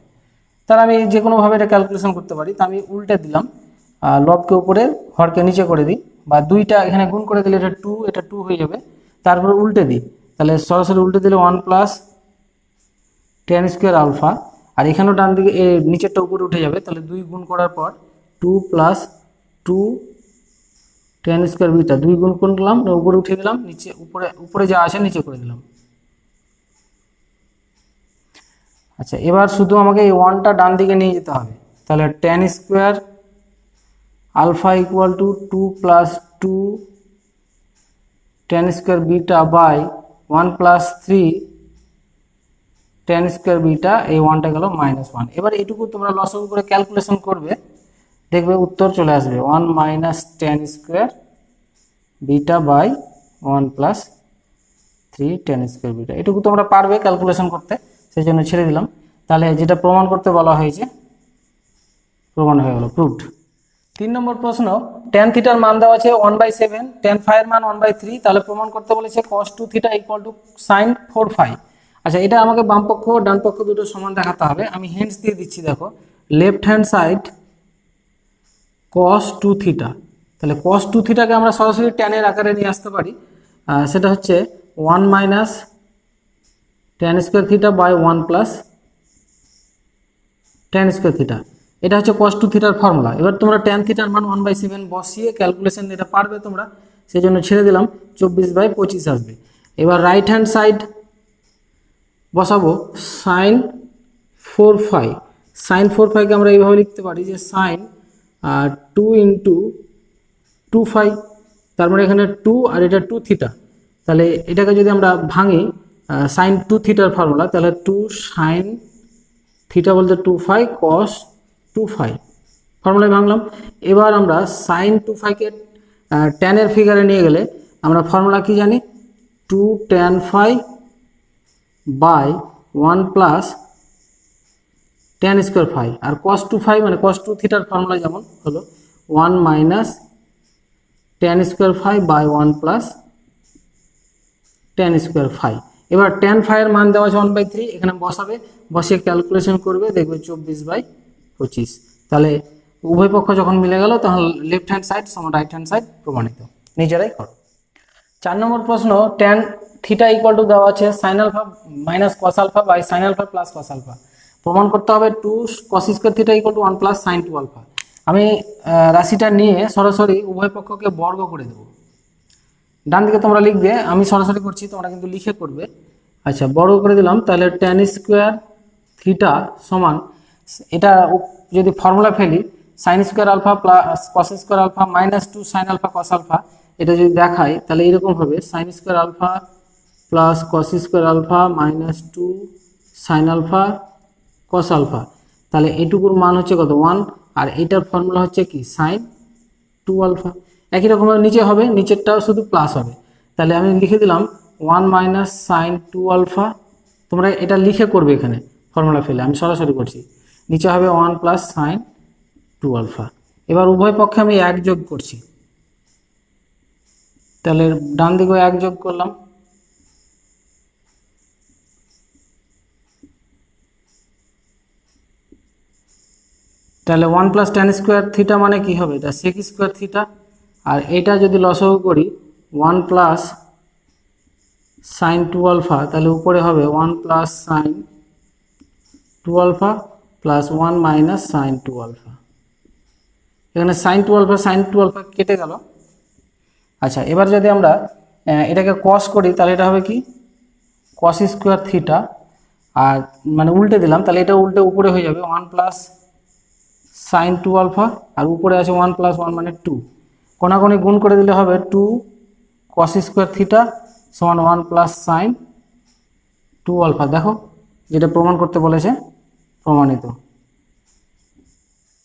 তাহলে আমি যে কোনোভাবে এটা ক্যালকুলেশন করতে পারি। তা আমি উল্টে দিলাম, লবকে উপরে হরকে নিচে করে দিই, বা 2টা এখানে গুণ করে দিলে এটা 2 হয়ে যাবে, তারপর উল্টে দিই, তাহলে সরাসরি উল্টে দিলে 1 প্লাস tan স্কোয়ার আলফা, আর এখানেও ডান দিকে নিচেরটা উপরে উঠে যাবে, তাহলে 2 গুণ করার পর 2 প্লাস 2 tan স্কোয়ার বিটা, 2 গুণ করলাম উপরে উঠে দিলাম, নিচে উপরে যা আছে নিচে করে দিলাম। আচ্ছা, এবার শুধু আমাকে এই 1টা ডান দিকে নিয়ে যেতে হবে, তাহলে tan square alpha equal to 2 plus 2 tan square beta by 1 plus 3 tan square beta, এই 1টা গেল -1। এবার এটুকু তোমরা লসাগু করে ক্যালকুলেশন করবে, দেখবে উত্তর চলে আসবে 1 minus tan square beta by 1 plus 3 tan square beta. এটুকু তোমরা পারবে ক্যালকুলেশন করতে, সেই জন্য ছেড়ে দিলাম। তাহলে যেটা প্রমাণ করতে বলা হয়েছে প্রমাণ হয়ে গেল, প্রুভড। 3 নম্বর প্রশ্ন, tan থিটার মান দেওয়া আছে 1/7, tan ফাই এর মান 1/3, তাহলে প্রমাণ করতে বলেছে cos 2 theta equal to sin 4 phi. আচ্ছা, এটা আমাকে বাম পক্ষ ডান পক্ষ দুটো সমান দেখাতে হবে। আমি হিন্টস দিয়ে দিচ্ছি, দেখো লেফট হ্যান্ড সাইড কস টু থিটা। তাহলে কস টু থিটাকে আমরা সরাসরি ট্যানের আকারে নিয়ে আসতে পারি, সেটা হচ্ছে 1 minus tan square theta by 1 plus tan square theta. এটা হচ্ছে কস টু থিটার ফর্মুলা। এবার তোমরা ট্যান থিটার মান 1/7 বসিয়ে ক্যালকুলেশন এটা পারবে তোমরা, সেই জন্য ছেড়ে দিলাম, 24/25 আসবে। এবার রাইট হ্যান্ড সাইড বসাবো সাইন 4 ফাই। সাইন 4 ফাইকে আমরা এইভাবে লিখতে পারি যে সাইন 2 ইন্টু 2 ফাই, তার মানে এখানে 2 আর এটা 2 থিটা। তাহলে এটাকে যদি আমরা ভাঙি সাইন 2 থিটার ফর্মুলা, তাহলে 2 সাইন থিটা বলতে 2 ফাই কস 2 ফাই, ফর্মুলায় ভাঙলাম। এবার আমরা সাইন 2 ফাইকে ট্যানের ফিগারে নিয়ে গেলে আমরা ফর্মুলা কি জানি, 2 tan phi by 1 plus tan square phi. আর কস 2 ফাই মানে কস 2 থিটার ফর্মুলা যেমন হলো 1 minus tan square phi by 1 plus tan square phi. এবার ট্যান ফাইয়ের মান দেওয়া আছে 1/3, এখানে বসাবে, বসিয়ে ক্যালকুলেশন করবে, দেখবে 24/25। তাহলে উভয় পক্ষ যখন মিলে গেল তখন লেফট হ্যান্ড সাইড সমান রাইট হ্যান্ড সাইড প্রমাণিত। নিজেরাই করো। 4 নম্বর প্রশ্ন, ট্যান থিটা ইকুয়াল টু দেওয়া আছে sine alpha minus cos alpha by sine alpha plus cos alpha. প্রমাণ করতে হবে 2 cos square theta equal to 1 plus sine 2 alpha. আমি রাশিটা নিয়ে সরাসরি উভয় পক্ষকে বর্গ করে দেবো। ডান দিকে তোমরা লিখবে, আমি সরাসরি করছি, তোমরা কিন্তু লিখে করবে। আচ্ছা, বর্গ করে দিলাম, তাহলে ট্যান স্কোয়ার থিটা সমান, এটা যদি ফর্মুলা ফেলি, sine square alpha plus cos square alpha minus 2 sine alpha cos alpha. এটা যদি দেখাই তাহলে এরকম হবে, sine square alpha plus cos square alpha minus 2 sine alpha cos alpha. তাহলে এটুকুর মান হচ্ছে কত, 1, আর এটার ফর্মুলা হচ্ছে কি সাইন 2 আলফা। একই রকমভাবে নিচে হবে, নিচেরটাও শুধু প্লাস হবে। তাহলে আমি লিখে দিলাম 1 মাইনাস সাইন 2 আলফা। তোমরা এটা লিখে করবে, এখানে ফর্মুলা ফেলে, আমি সরাসরি করছি। নিচে হবে 1 প্লাস সাইন 2 আলফা। এবার উভয় পক্ষে আমি 1 যোগ করছি, তাহলে ডান দিকে 1 যোগ করলাম, তাহলে 1 প্লাস ট্যান স্কোয়ার থিটা মানে কি হবে, এটা সেক স্কোয়ার থিটা। আর এটা যদি লসাগু করি 1 প্লাস সাইন 2 আলফা, তাহলে উপরে হবে 1 plus sine 2 alpha plus 1 minus sine 2 alpha. এখানে সাইন 2 আলফা কেটে গেল। আচ্ছা, এবার যদি আমরা এটাকে কস করি তাহলে এটা হবে কি কস স্কোয়ার থিটা, আর মানে উল্টে দিলাম, তাহলে এটা উল্টে উপরে হয়ে যাবে 1 প্লাস সাইন 2 আলফা, আর উপরে আছে 1 প্লাস 1 মানে 2। কোনাকুনি গুণ করে দিলে হবে 2 কস স্কোয়ার থিটা সমান 1 প্লাস সাইন 2 আলফা। দেখো, যেটা প্রমাণ করতে বলেছে প্রমাণিত।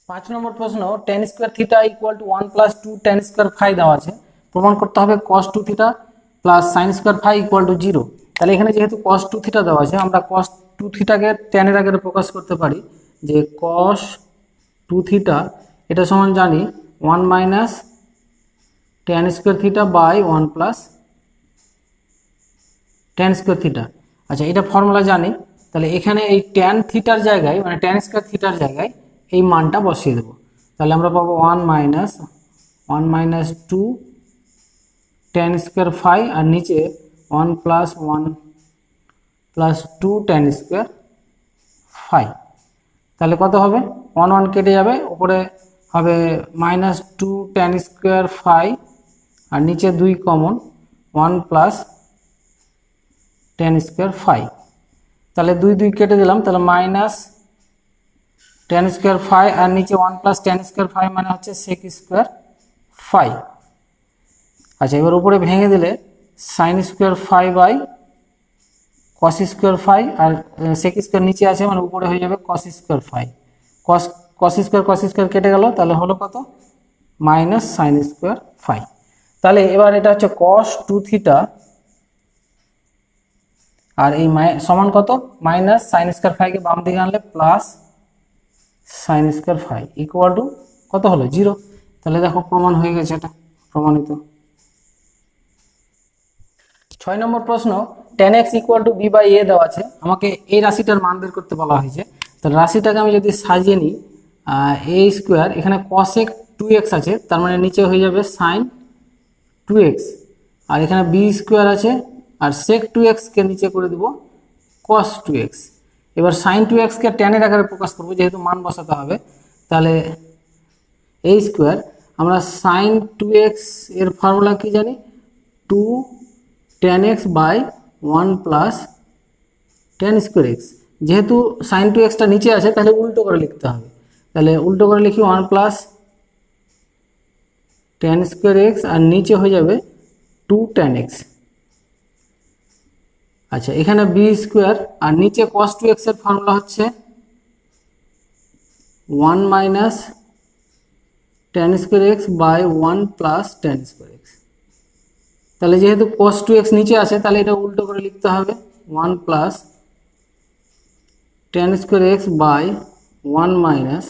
5 নম্বর প্রশ্ন, tan square theta equal to 1 plus 2 tan square phi দেওয়া আছে। প্রমাণ করতে হবে cos 2 theta plus sine square phi equal to 0। তাহলে এখানে যেহেতু কস 2 থিটা দেওয়া আছে, আমরা কস 2 থিটাকে ট্যানের আগে প্রকাশ করতে পারি যে কস 2 থিটা এটা সমান জানি 1 minus tan square theta by 1 plus tan square theta. আচ্ছা, এটা ফর্মুলা জানি, তাহলে এখানে এই ট্যান থিটার জায়গায় মানে ট্যান স্কোয়ার থিটার জায়গায় এই মানটা বসিয়ে দেবো। তাহলে আমরা পাবো 1 মাইনাস 2 ট্যান স্কোয়ার ফাই, আর নিচে 1 প্লাস 2 ট্যান স্কোয়ার ফাই। তাহলে কত হবে, 1 কেটে যাবে, উপরে হবে মাইনাস 2 ট্যান স্কোয়ার ফাই, আর নিচে 2 common, 1 plus tan square phi. তাহলে 2 কেটে দিলাম, তাহলে মাইনাস ট্যান স্কোয়ার ফাই, আর নিচে 1 প্লাস ট্যান স্কোয়ার ফাই মানে হচ্ছে সেক স্কোয়ার ফাই। আচ্ছা, এবার উপরে ভেঙে দিলে sine square phi by cos square phi, আর সেক স্কোয়ার নিচে আছে মানে উপরে হয়ে যাবে cos square phi. Cos square কেটে গেল, তাহলে হলো কত, মাইনাস সাইন স্কোয়ার ফাই। তাহলে এবার এটা হচ্ছে কস 2 থিটা, আর এই সমান কত, মাইনাস সাইন স্কোয়ার ফাইকে বাম দিকে আনলে plus sine square phi equal to কত হলো, 0। তাহলে দেখো প্রমাণ হয়ে গেছে, এটা প্রমাণিত। 6 নম্বর প্রশ্ন, tan x equal to b by a দেওয়া আছে, আমাকে এই রাশিটার মান বের করতে বলা হয়েছে। তাহলে রাশিটাকে আমি যদি সাজিয়ে নিই, এ স্কোয়ার, এখানে cosec 2 2x আছে, তার মানে নিচে হয়ে যাবে সাইন 2x, আর এখানে বি স্কোয়ার আছে, আর সেক 2x কে নিচে করে দিব cos 2x। এবার সাইন 2x কে ট্যানের আকারে প্রকাশ করবো, যেহেতু মান বসাতে হবে, তাহলে এই স্কোয়ার, আমরা সাইন 2x এর ফর্মুলা কি জানি, 2 tan x by 1 plus tan square x. যেহেতু সাইন 2xটা নিচে আছে, তাহলে উল্টো করে লিখতে হবে, তাহলে উল্টো করে লিখি 1 প্লাস tan স্কোয়ার এক্স, আর নিচে হয়ে যাবে 2 tan x। আচ্ছা, এখানে বি স্কোয়ার, আর নিচে cos 2x এর ফর্মুলা হচ্ছে 1 minus tan square x by 1 plus tan square x. তাহলে যেহেতু cos 2x নিচে আছে, তাহলে এটা উল্টো করে লিখতে হবে 1 plus tan square x by 1 minus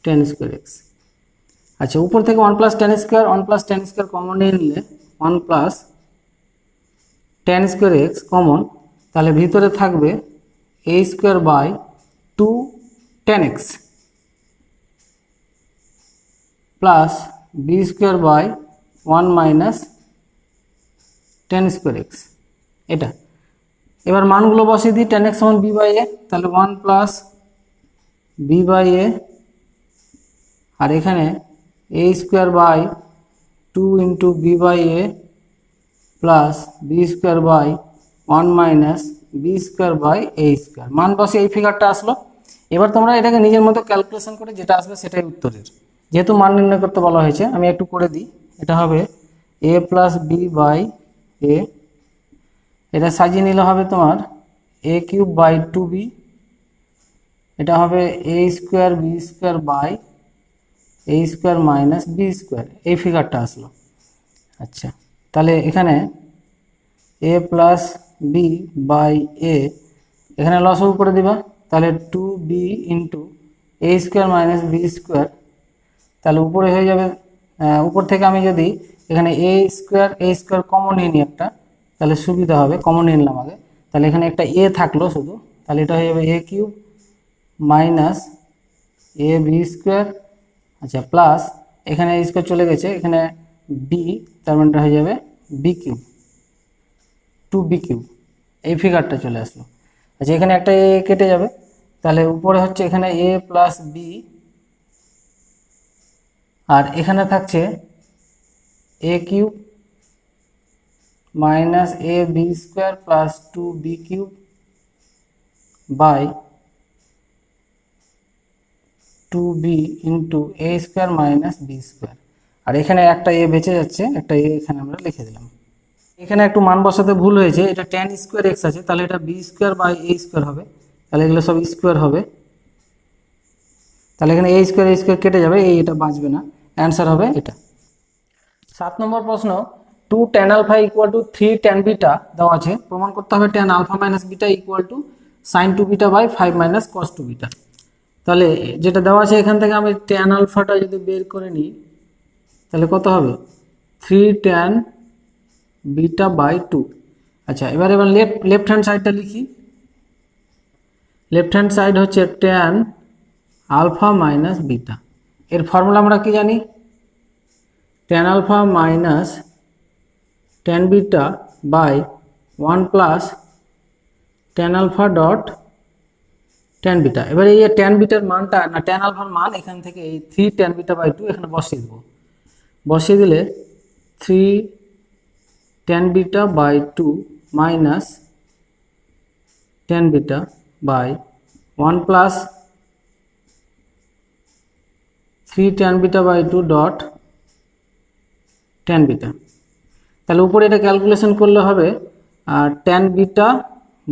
tan square x. আচ্ছা, উপর থেকে 1 প্লাস tan স্কোয়ার কমন নিয়ে নিলে 1 plus tan square x common, তাহলে ভিতরে থাকবে a square by 2 tan x plus b square by 1 minus tan square x. এটা এবার মানগুলো বসিয়ে দিই, tan x সমান b বাই a, তাহলে 1 প্লাস b বাই a, আর এখানে a square by 2 into b by a plus b square by 1 minus b square by a square. মান বসে এই ফিগারটা আসলো। এবার তোমরা এটাকে নিজের মতো ক্যালকুলেশন করে যেটা আসবে সেটাই উত্তরের। যেহেতু মান নির্ণয় করতে বলা হয়েছে, আমি একটু করে দিই। এটা হবে a plus b by a, এটা সাজিয়ে নিলে হবে তোমার a কিউব বাই 2b, এটা হবে a square b square by a square minus b square, এই ফিগারটা আসলো। আচ্ছা, তাহলে এখানে a plus b by a, এখানে লসও করে দিবা, তাহলে 2b into a square minus b square, তাহলে উপরে হয়ে যাবে, উপর থেকে আমি যদি এখানে a স্কোয়ার কমন নিয়ে নিই একটা, তাহলে সুবিধা হবে, কমন নিয়ে নিলাম আগে, তাহলে এখানে একটা a থাকলো শুধু, তাহলে এটা হয়ে যাবে a cube minus a b square. আচ্ছা, প্লাস এখানে a স্কোয়ার চলে গেছে, এখানে b, তার মানে হয়ে যাবে b কিউব 2b কিউব, এই ফিগারটা চলে আসলো। আচ্ছা, এখানে একটা a কেটে যাবে, তাহলে উপরে হচ্ছে এখানে a প্লাস বি, আর এখানে থাকছে a cube minus a b square plus 2b cube by 2b into a square minus b square, আর এখানে একটা a বেঁচে যাচ্ছে, একটা a এখানে আমরা লিখে দিলাম। এখানে একটু মান বসাতে ভুল হয়েছে, এটা tan স্কোয়ার এক্স আছে, তাহলে এটা b square by a square হবে, তাহলে এগুলো সব স্কোয়ার হবে, তাহলে এখানে a স্কোয়ার কেটে যাবে, এটা বাঁচবে না, অ্যান্সার হবে এটা। 7 নম্বর প্রশ্ন, 2 tan alpha equal to 3 tan beta দেওয়া আছে, প্রমাণ করতে হবে tan alpha minus beta equal to sine 2 beta by 5 minus cos 2 beta. তাহলে যেটা দেওয়া আছে এখান থেকে আমি tan আলফাটা যদি বের করে নিই, তাহলে কত হবে 3 tan বিটা বাই 2। আচ্ছা, এবার লেফট হ্যান্ড সাইডটা লিখি। লেফট হ্যান্ড সাইড হচ্ছে tan আলফা মাইনাস বিটা, এর ফর্মুলা আমরা কি জানি, tan alpha minus tan beta by 1 plus tan alpha dot tan beta. এবার এই tan বিটার মানটা না tan আলফার মান এখান থেকে এই 3 tan বিটা বাই 2 এখানে বসিয়ে দেব, বসিয়ে দিলে 3 tan beta by 2 minus tan beta by 1 plus 3 tan beta by 2 dot tan beta. তাহলে উপরে এটা ক্যালকুলেশন করলে হবে tan beta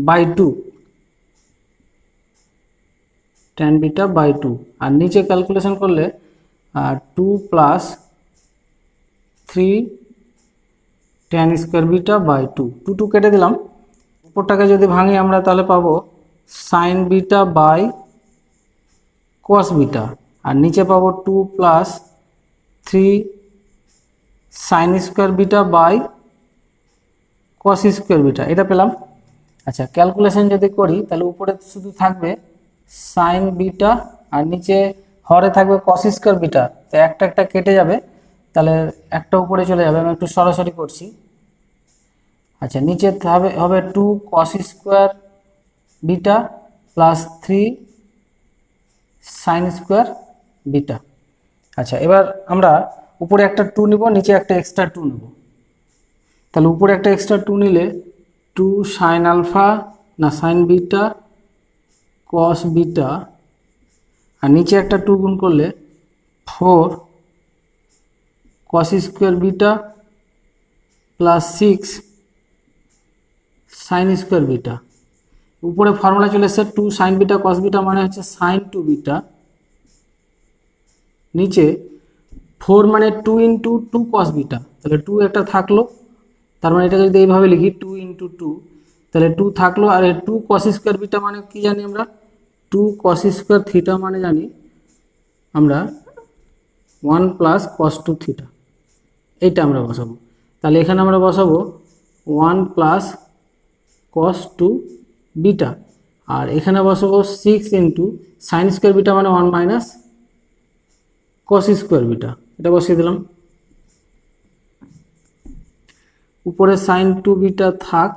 by 2, tan beta by 2, আর নিচে ক্যালকুলেশন করলে 2 plus 3 tan square beta by 2, 2 কেটে দিলাম, উপরটাকে যদি ভাঙি আমরা তাহলে পাবো sine beta by cos beta, আর নিচে পাবো 2 plus 3 sine square beta by cos square beta, এটা পেলাম। আচ্ছা, ক্যালকুলেশন যদি করি তাহলে উপরে শুধু থাকবে সাইন বিটা, আর নিচে হরে থাকবে কস স্কোয়ার বিটা, তো একটা একটা কেটে যাবে, তাহলে একটা উপরে চলে যাবে। আমি একটু সরাসরি করছি। আচ্ছা, নিচে হবে হবে 2 cos square beta plus 3 sine square beta. আচ্ছা, এবার আমরা উপরে একটা 2 নিব, নিচে একটা এক্সট্রা 2 নেব। তাহলে উপরে একটা এক্সট্রা 2 নিলে 2 সাইন আলফা না সাইন বিটা কস বিটা, আর নিচে একটা 2 গুণ করলে 4 কস square beta plus 6 sign square beta. উপরে ফর্মুলা চলে এসেছে 2 সাইন বিটা কস বিটা মানে হচ্ছে সাইন 2 বিটা, নিচে 4 মানে 2 ইন্টু 2 কস বিটা, তাহলে 2 একটা থাকলো, তার মানে এটাকে যদি এইভাবে লিখি 2 ইন্টু 2, তাহলে 2 থাকলো। আর 2 কস স্কোয়ার বিটা মানে কি জানি আমরা, 2 কস স্কোয়ার থিটা মানে জানি আমরা 1 প্লাস কস 2 থিটা, এইটা আমরা বসাবো। তাহলে এখানে আমরা বসাবো 1 প্লাস কস 2 বিটা, আর এখানে বসাবো 6 ইন্টু সাইন স্কোয়ার বিটা মানে 1 মাইনাস কস স্কোয়ার বিটা, এটা বসিয়ে দিলাম। উপরে সাইন 2 বিটা থাক,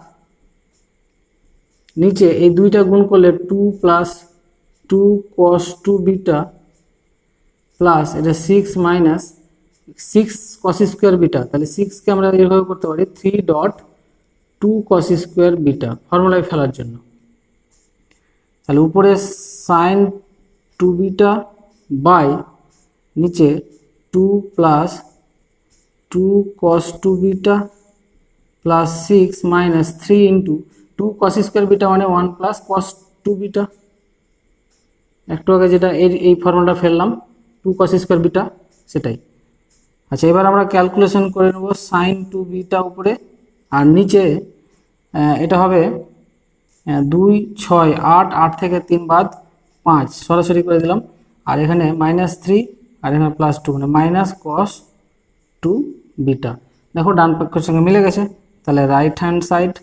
নিচে এই দুইটা গুণ করলে 2 প্লাস 2 কস 2 বিটা প্লাস এটা 6 মাইনাস 6 কস স্কোয়ার বিটা, তাহলে 6কে আমরা এইভাবে করতে পারি 3 ডট 2 কস স্কোয়ার বিটা ফর্মুলায় ফেলার জন্য। তাহলে উপরে সাইন 2 বিটা বাই নিচে 2 প্লাস 2 কস 2 beta plus 6 minus 3 into 2 cos square beta মানে 1 প্লাস কস 2 বিটা। একটু আগে যেটা এই ফর্মুলাটা ফেললাম 2 কস স্কোয়ার বিটা সেটাই। আচ্ছা, এবার আমরা ক্যালকুলেশন করে নেব সাইন 2 বিটা উপরে, আর নিচে এটা হবে 2 6 8, 8 থেকে 3 বাদ 5 সরাসরি করে দিলাম, আর এখানে -3 আর এখানে +2 মানে মাইনাস কস 2 বিটা। দেখো ডান পক্ষের সঙ্গে মিলে গেছে, তাহলে রাইট হ্যান্ড সাইড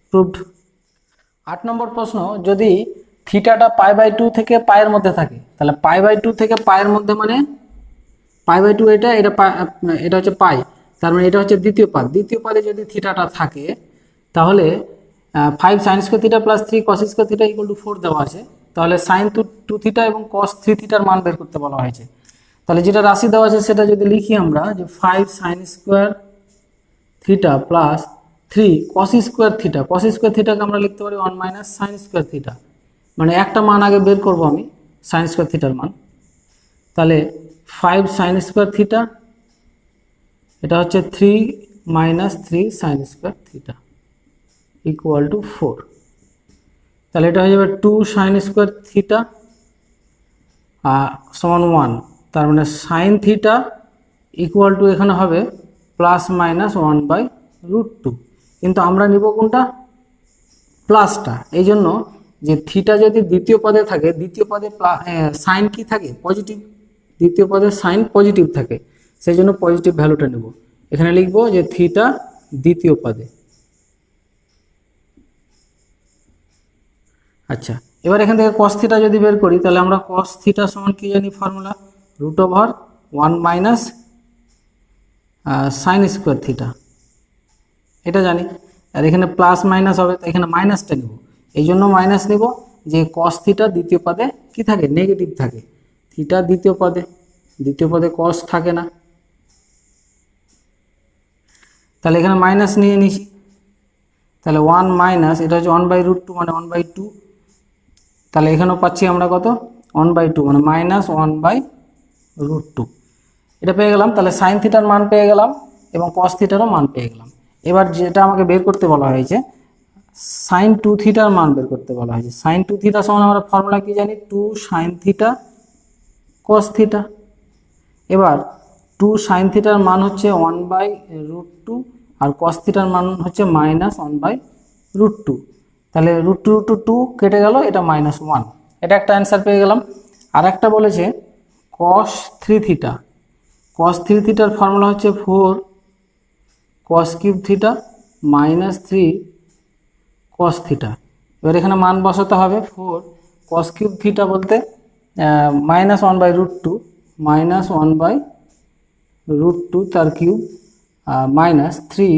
প্রুভড। 8 নম্বর প্রশ্ন, যদি থিটাটা π/2 থেকে পায়ের মধ্যে থাকে, তাহলে π/2 থেকে পায়ের মধ্যে মানে π/2 এটা এটা হচ্ছে পাই, তার মানে এটা হচ্ছে দ্বিতীয় পাদ। দ্বিতীয় পাদে যদি থিটাটা থাকে তাহলে 5 sine square theta plus 3 cos square theta equal two 4 দেওয়া আছে। তাহলে সাইন 2 থিটা এবং কস 3 থিটার মান বের করতে বলা হয়েছে। তাহলে যেটা রাশি দেওয়া আছে সেটা যদি লিখি আমরা যে 5 sine square theta plus 3 cos square theta, cos square থিটাকে আমরা লিখতে পারি 1 মাইনাস সাইন স্কোয়ার থিটা, মানে একটা মান আগে বের করব আমি সাইন স্কোয়ার থিটার মান। তাহলে 5 সাইন স্কোয়ার থিটা এটা হচ্ছে 3 minus 3 sine square theta equal two 4। তাহলে এটা হয়ে যাবে 2 সাইন স্কোয়ার থিটা সমান 1, তার মানে সাইন থিটা ইকুয়াল টু এখানে হবে প্লাস মাইনাস 1/√2, কিন্তু আমরা নিব কোনটা, প্লাসটা। এই জন্য যে থিটা যদি দ্বিতীয় পদে থাকে, দ্বিতীয় পদে সাইন কি থাকে, পজিটিভ, দ্বিতীয় পদে সাইন পজিটিভ থাকে, সেই জন্য পজিটিভ ভ্যালুটা নেব। এখানে লিখবো যে থিটা দ্বিতীয় পদে। আচ্ছা, এবার এখান থেকে কস থিটা যদি বের করি, তাহলে আমরা কস থিটা সমান কি জানি formula, √1 minus sine square theta, এটা জানি। আর এখানে প্লাস মাইনাস হবে, তো এখানে মাইনাসটা নেব, এই জন্য মাইনাস নেব যে কস থিটা দ্বিতীয় পদে কি থাকে, নেগেটিভ থাকে। থিটা দ্বিতীয় পদে, দ্বিতীয় পদে কস থাকে না, তাহলে এখানে মাইনাস নিয়ে নিছি। তাহলে 1 মাইনাস এটা হচ্ছে 1/√2 মানে 1/2, তাহলে এখানেও পাচ্ছি আমরা কত 1/2 মানে মাইনাস 1/√2, এটা পেয়ে গেলাম। তাহলে সাইন থিটার মান পেয়ে গেলাম এবং কস থিটারও মান পেয়ে গেলাম। এবার যেটা আমাকে বের করতে বলা হয়েছে সাইন 2 থিটার মান বের করতে বলা হয়েছে। সাইন 2 থিটা সমান আমরা ফর্মুলা কি জানি, 2 সাইন থিটা কস থিটা। এবার 2 সাইন থিটার মান হচ্ছে 1/√2 আর কস থিটার মান হচ্ছে মাইনাস 1/√2, তাহলে √2 কেটে গেল, এটা -1, এটা একটা অ্যান্সার পেয়ে গেলাম। আর একটা বলেছে cos 3 থিটা, cos 3 থিটার ফর্মুলা হচ্ছে 4 cos cube theta minus 3 cos theta. এবার এখানে মান বসাতে হবে 4 cos কিউব থিটা বলতে -1/√2 -1/√2 তার কিউব -3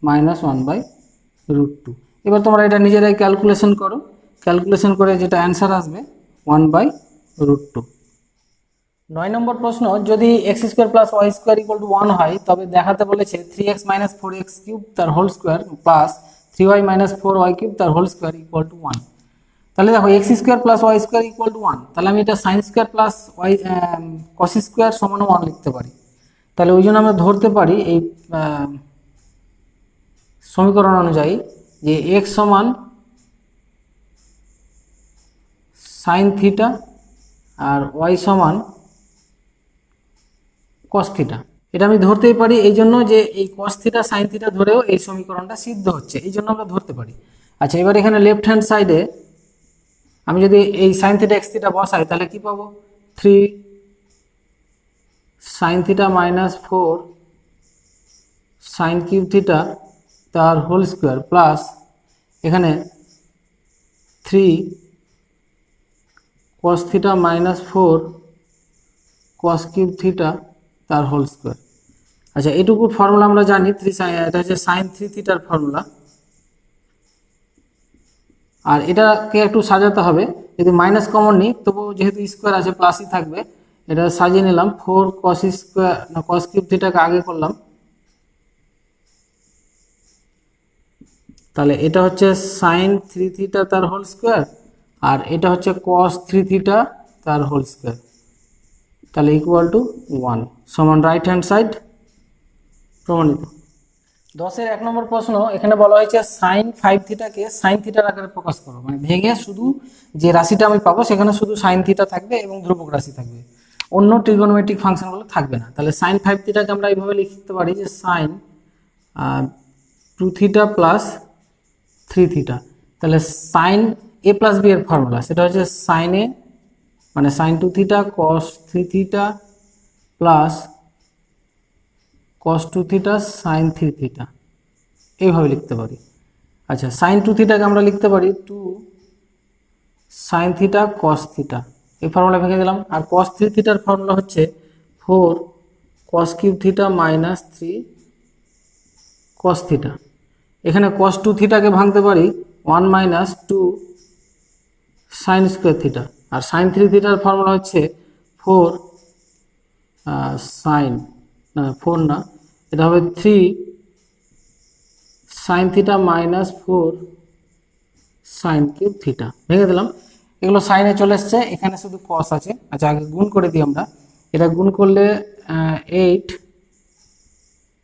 -1/√2। এবার তোমরা এটা নিজেরাই ক্যালকুলেশন করো, ক্যালকুলেশন করে যেটা অ্যান্সার আসবে 1/√2। 9 নম্বর প্রশ্ন, যদি x² + y² = 1 হয় তবে দেখাতে বলেছে 3x - 4x³ তার whole square plus 3y - 4y³ তার হোল স্কোয়ার = 1। তাহলে দেখো x² + y² = 1, তাহলে আমি এটা sin² + y cos² = 1 লিখতে পারি। তাহলে ওই জন্য আমরা ধরতে পারি এই সমীকরণ অনুযায়ী যে x সমান sin থিটা আর y সমান cos থিটা। এটা আমি ধরতেই পারি এই জন্য যে এই cos থিটা sin থিটা ধরেও এই সমীকরণটা সিদ্ধ হচ্ছে, এই জন্য আমরা ধরতে পারি। আচ্ছা, এবার এখানে লেফট হ্যান্ড সাইডে আমি যদি এই sin থিটা x থিটা বসাই তাহলে কি পাবো? 3 sin theta - 4 sin cube theta তার হোল স্কোয়ার প্লাস এখানে 3 cos theta - 4 cos cube theta তার হোল স্কোয়ার। আচ্ছা, এটুকু ফর্মুলা আমরা জানি, এটা হচ্ছে sin 3 থিটার ফর্মুলা। আর এটাকে একটু সাজাতে হবে, যদি মাইনাস কমন নিই তবু যেহেতু স্কোয়ার আছে প্লাসই থাকবে, এটা সাজিয়ে নিলাম। 4 cos স্কোয়ার না cos কিউব থিটাকে আগে করলাম, তাহলে এটা হচ্ছে sin 3 থিটা তার হোল স্কোয়ার আর এটা হচ্ছে cos 3 থিটা তার হোল স্কোয়ার, তাহলে = 1 সমান রাইট হ্যান্ড সাইড প্রমাণিত। 10-এর 1 নম্বর প্রশ্ন, এখানে বলা হয়েছে sin 5 থিটাকে sin থিটার আকারে প্রকাশ করো, মানে ভেঙে শুধু যে রাশিটা আমি পাবো সেখানে শুধু sin থিটা থাকবে এবং ধ্রুবক রাশি থাকবে, অন্য ট্রিগোনোমেট্রিক ফাংশনগুলো থাকবে না। তাহলে sin 5 থিটাকে আমরা এইভাবে লিখতে পারি যে sin 2 থিটা প্লাস 3 থিটা। তাহলে sin a + b এর ফর্মুলা সেটা হচ্ছে sin a মানে sin 2 theta cos 3 theta plus cos 2 theta sin 3 theta, এইভাবে লিখতে পারি। আচ্ছা, sin 2 থিটাকে আমরা লিখতে পারি 2 sin থিটা cos থিটা, এই ফর্মুলা ভেঙে দিলাম। আর cos 3 থিটার ফর্মুলা হচ্ছে 4 cos cube theta - 3 cos theta. এখানে cos 2 থিটাকে ভাঙতে পারি 1 - 2 sin স্কোয়ার থিটা। আর sin 3 থিটার ফর্মুলা হচ্ছে 4 sin না 4 না, এটা হবে 3 sin theta - 4 sin cube theta. ভেঙে দিলাম, এগুলো সাইনে চলে এসছে, এখানে শুধু cos আছে। আচ্ছা, আগে গুণ করে দিই আমরা, এটা গুণ করলে 8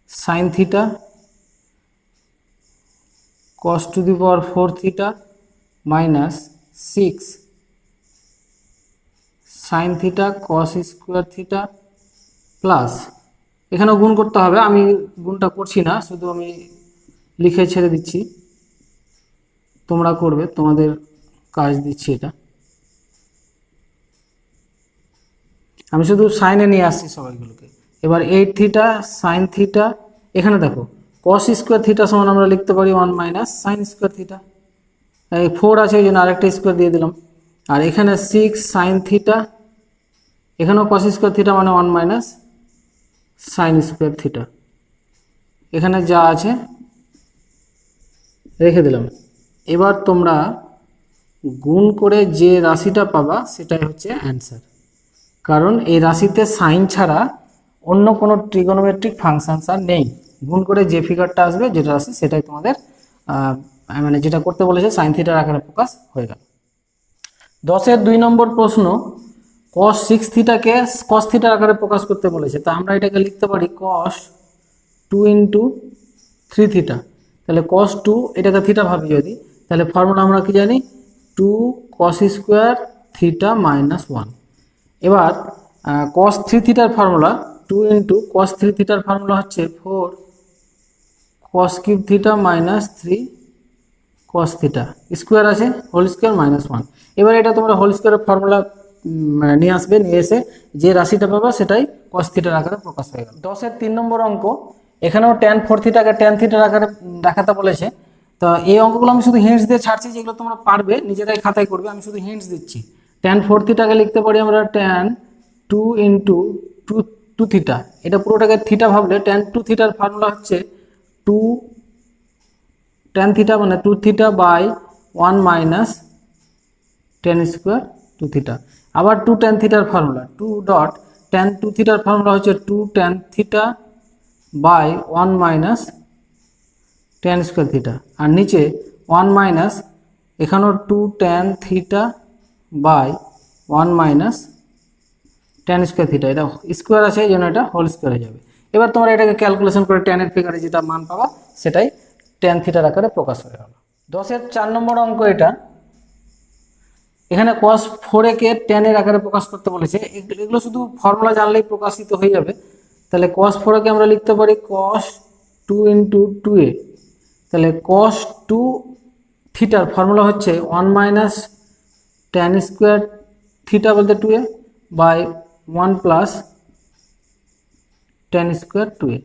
sin theta cos to the power 4 theta minus 6 sin theta cos square theta plus, এখানেও গুণ করতে হবে, আমি গুণটা করছি না, শুধু আমি লিখে ছেড়ে দিচ্ছি, তোমরা করবে, তোমাদের কাজ দিচ্ছি এটা। আমি শুধু সাইনে নিয়ে আসছি সবাইগুলোকে। এবার 8 থিটা sin থিটা, এখানে দেখো cos স্কোয়ার থিটা সমান আমরা লিখতে পারি 1 - sin স্কোয়ার থিটা, এই 4 আছে ওই জন্য আরেকটা স্কোয়ার দিয়ে দিলাম। আর এখানে 6 sin থিটা, এখানেও cos স্কোয়ার থিটা মানে 1 - sin স্কোয়ার থিটা, এখানে যা আছে রেখে দিলাম। এবার তোমরা গুণ করে যে রাশিটা পাবা সেটাই হচ্ছে অ্যান্সার, কারণ এই রাশিতে সাইন ছাড়া অন্য কোনো ট্রিগোনোমেট্রিক ফাংশনস আর নেই। গুণ করে যে ফিগারটা আসবে, যেটা রাশি, সেটাই তোমাদের মানে যেটা করতে বলেছে সাইন থিটার আকারে প্রকাশ হয়ে গেল। 10-এর 2 নম্বর প্রশ্ন, cos 6 থিটাকে cos থিটার আকারে প্রকাশ করতে বলেছে, তা আমরা এটাকে লিখতে পারি cos 2 × 3 থিটা। তাহলে cos 2 এটাকে থিটা ভাবি যদি, তাহলে ফর্মুলা আমরা কি জানি 2 cos স্কোয়ার থিটা - 1। এবার cos 3 থিটার ফর্মুলা 2 × cos 3 থিটার ফর্মুলা হচ্ছে 4 cos cube theta - 3 cos theta, square আছে হোল স্কোয়ার -1। এবার এটা তোমরা হোল স্কোয়ারের ফর্মুলা নিয়ে আসবে, নিয়ে এসে যে রাশিটা পাবা সেটাই cos থিটার আকারে প্রকাশ হয়ে গেল। 10-এর 3 নম্বর অঙ্ক, এখানেও tan 4 থিটাকে tan থিটার আকারে দেখাতে বলেছে। তো এই অঙ্কগুলো আমি শুধু হিন্টস দিয়ে ছাড়ছি, যেগুলো তোমরা পারবে নিজেরাই খাতায় করবে, আমি শুধু হিন্টস দিচ্ছি। ট্যান 4 থিটাকে লিখতে পারি আমরা ট্যান 2 ইন্টু টু থিটা। এটা পুরোটাকে থিটা ভাবলে ট্যান 2 থিটার ফর্মুলা হচ্ছে 2 ট্যান থিটা মানে 2 theta by 1 minus tan square 2 theta. আবার 2 ট্যান থিটার ফর্মুলা 2 ডট ট্যান 2 থিটার ফর্মুলা হচ্ছে 2 tan theta by 1 minus tan square theta. আর নিচে 1 মাইনাস এখানেও 2 tan theta by 1 minus tan square theta. এটা স্কোয়ার আছে এই জন্য এটা হোল স্কোয়ার হয়ে যাবে। এবার তোমরা এটাকে ক্যালকুলেশন করে ট্যানের ফিগারে যেটা মান পাবা সেটাই ট্যান থিটার আকারে প্রকাশ হয়ে গেল। 10-এর 4 নম্বর অঙ্ক এটা। এখানে cos 4a কে ট্যানের আকারে প্রকাশ করতে বলেছে। এগুলো শুধু ফর্মুলা জানলেই প্রকাশিত হয়ে যাবে। তাহলে cos 4a কে আমরা লিখতে পারি cos 2 ইন্টু 2a। তাহলে cos 2 থিটার ফর্মুলা হচ্ছে 1 মাইনাস ট্যান স্কোয়ার থিটা বলতে 2a by 1 plus tan square 2a।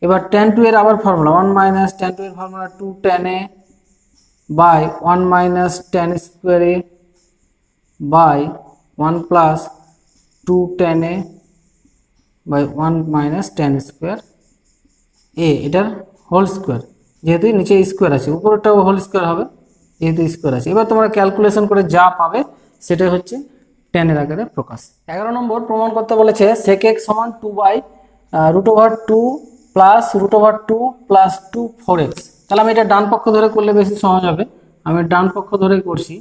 এবার ট্যান 2 এর আবার ফর্মুলা 1 মাইনাস ট্যান 2 এর formula 2 tan a by 1 minus tan square a by 1 plus 2 tan a by 1 minus tan square a। এটার whole square, যেহেতু নিচে square আছে উপরটাও whole square হবে যেহেতু স্কোয়ার আছে। এবার তোমরা ক্যালকুলেশন করে যা পাবে সেটাই হচ্ছে ট্যানের আকারে প্রকাশ। 11 নম্বর প্রমাণ করতে বলেছে sec x সমান 2 বাই √2 প্লাস √2 প্লাস 2 4x। তাহলে আমি এটা ডান পক্ষ ধরে করলে বেশি সহজ হবে। আমি ডান পক্ষ ধরে করছি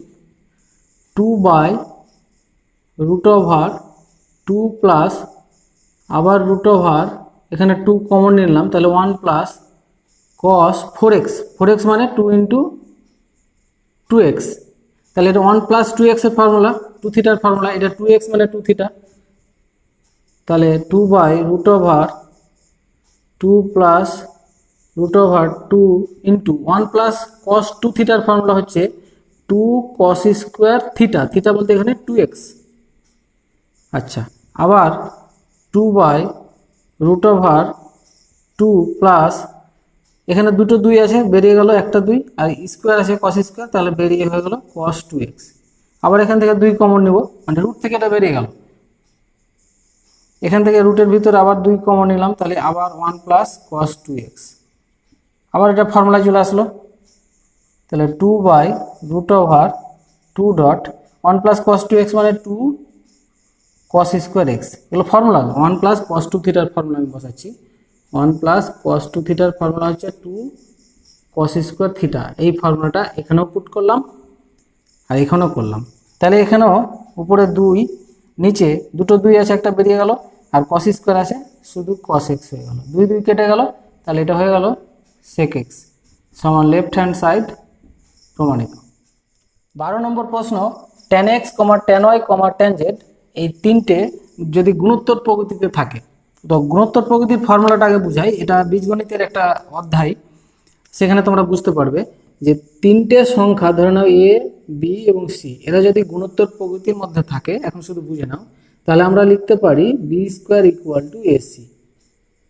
2 বাই √2 প্লাস আবার √ এখানে 2 কমন নিলাম তাহলে 1 প্লাস cos 4x। 4x মানে 2 ইন্টু 2x। তাহলে এটা 1 প্লাস 2x এর ফর্মুলা 2 থিটার ফর্মুলা। এটা 2x মানে 2 থিটা। তাহলে 2 by √2 plus √2 into 1 plus cos 2 থিটার ফর্মুলা হচ্ছে 2 cos স্কোয়ার থিটা। থিটা বলতে এখানে 2x। আচ্ছা, আবার 2 বাই √2 প্লাস এখানে দুটো 2 আছে বেরিয়ে গেল একটা 2 আর স্কোয়ার আছে cos স্কোয়ার তাহলে বেরিয়ে হয়ে গেল cos 2x। আবার এখান থেকে 2 কমন নিব মানে রুট থেকে এটা বেরিয়ে গেল। এখান থেকে রুটের ভিতরে আবার 2 কমন নিলাম তাহলে আবার 1 প্লাস cos 2x। আবার এটা ফর্মুলা চলে আসলো তাহলে 2 by √2 dot 1 plus cos 2x মানে 2 cos স্কোয়ার x। এগুলো ফর্মুলা 1 প্লাস cos 2 থিটার ফর্মুলা আমি বসাচ্ছি। 1 প্লাস cos 2 থিটার ফর্মুলা হচ্ছে 2 cos স্কোয়ার থিটা। এই ফর্মুলাটা এখানেও পুট করলাম আর এখানেও করলাম। তাহলে এখানেও উপরে 2 নিচে দুটো 2 আছে একটা বেরিয়ে গেল আর cos স্কোয়ার আছে শুধু cos x হয়ে গেল। 2 2 কেটে গেল তাহলে এটা হয়ে গেল sec x সমান লেফট হ্যান্ড সাইড প্রমাণিত। 12 নম্বর প্রশ্ন tan x, tan y, tan z এই তিনটে যদি গুণোত্তর প্রকৃতিতে থাকে তো গুণোত্তর প্রকৃতির ফর্মুলাটা আগে বুঝাই। এটা বীজগণিতের একটা অধ্যায়, সেখানে তোমরা বুঝতে পারবে যে তিনটে সংখ্যা ধরে নাও a, b এবং c এরা যদি গুণোত্তর প্রকৃতির মধ্যে থাকে, এখন শুধু বুঝে নাও, তাহলে আমরা লিখতে পারি b square equal to ac।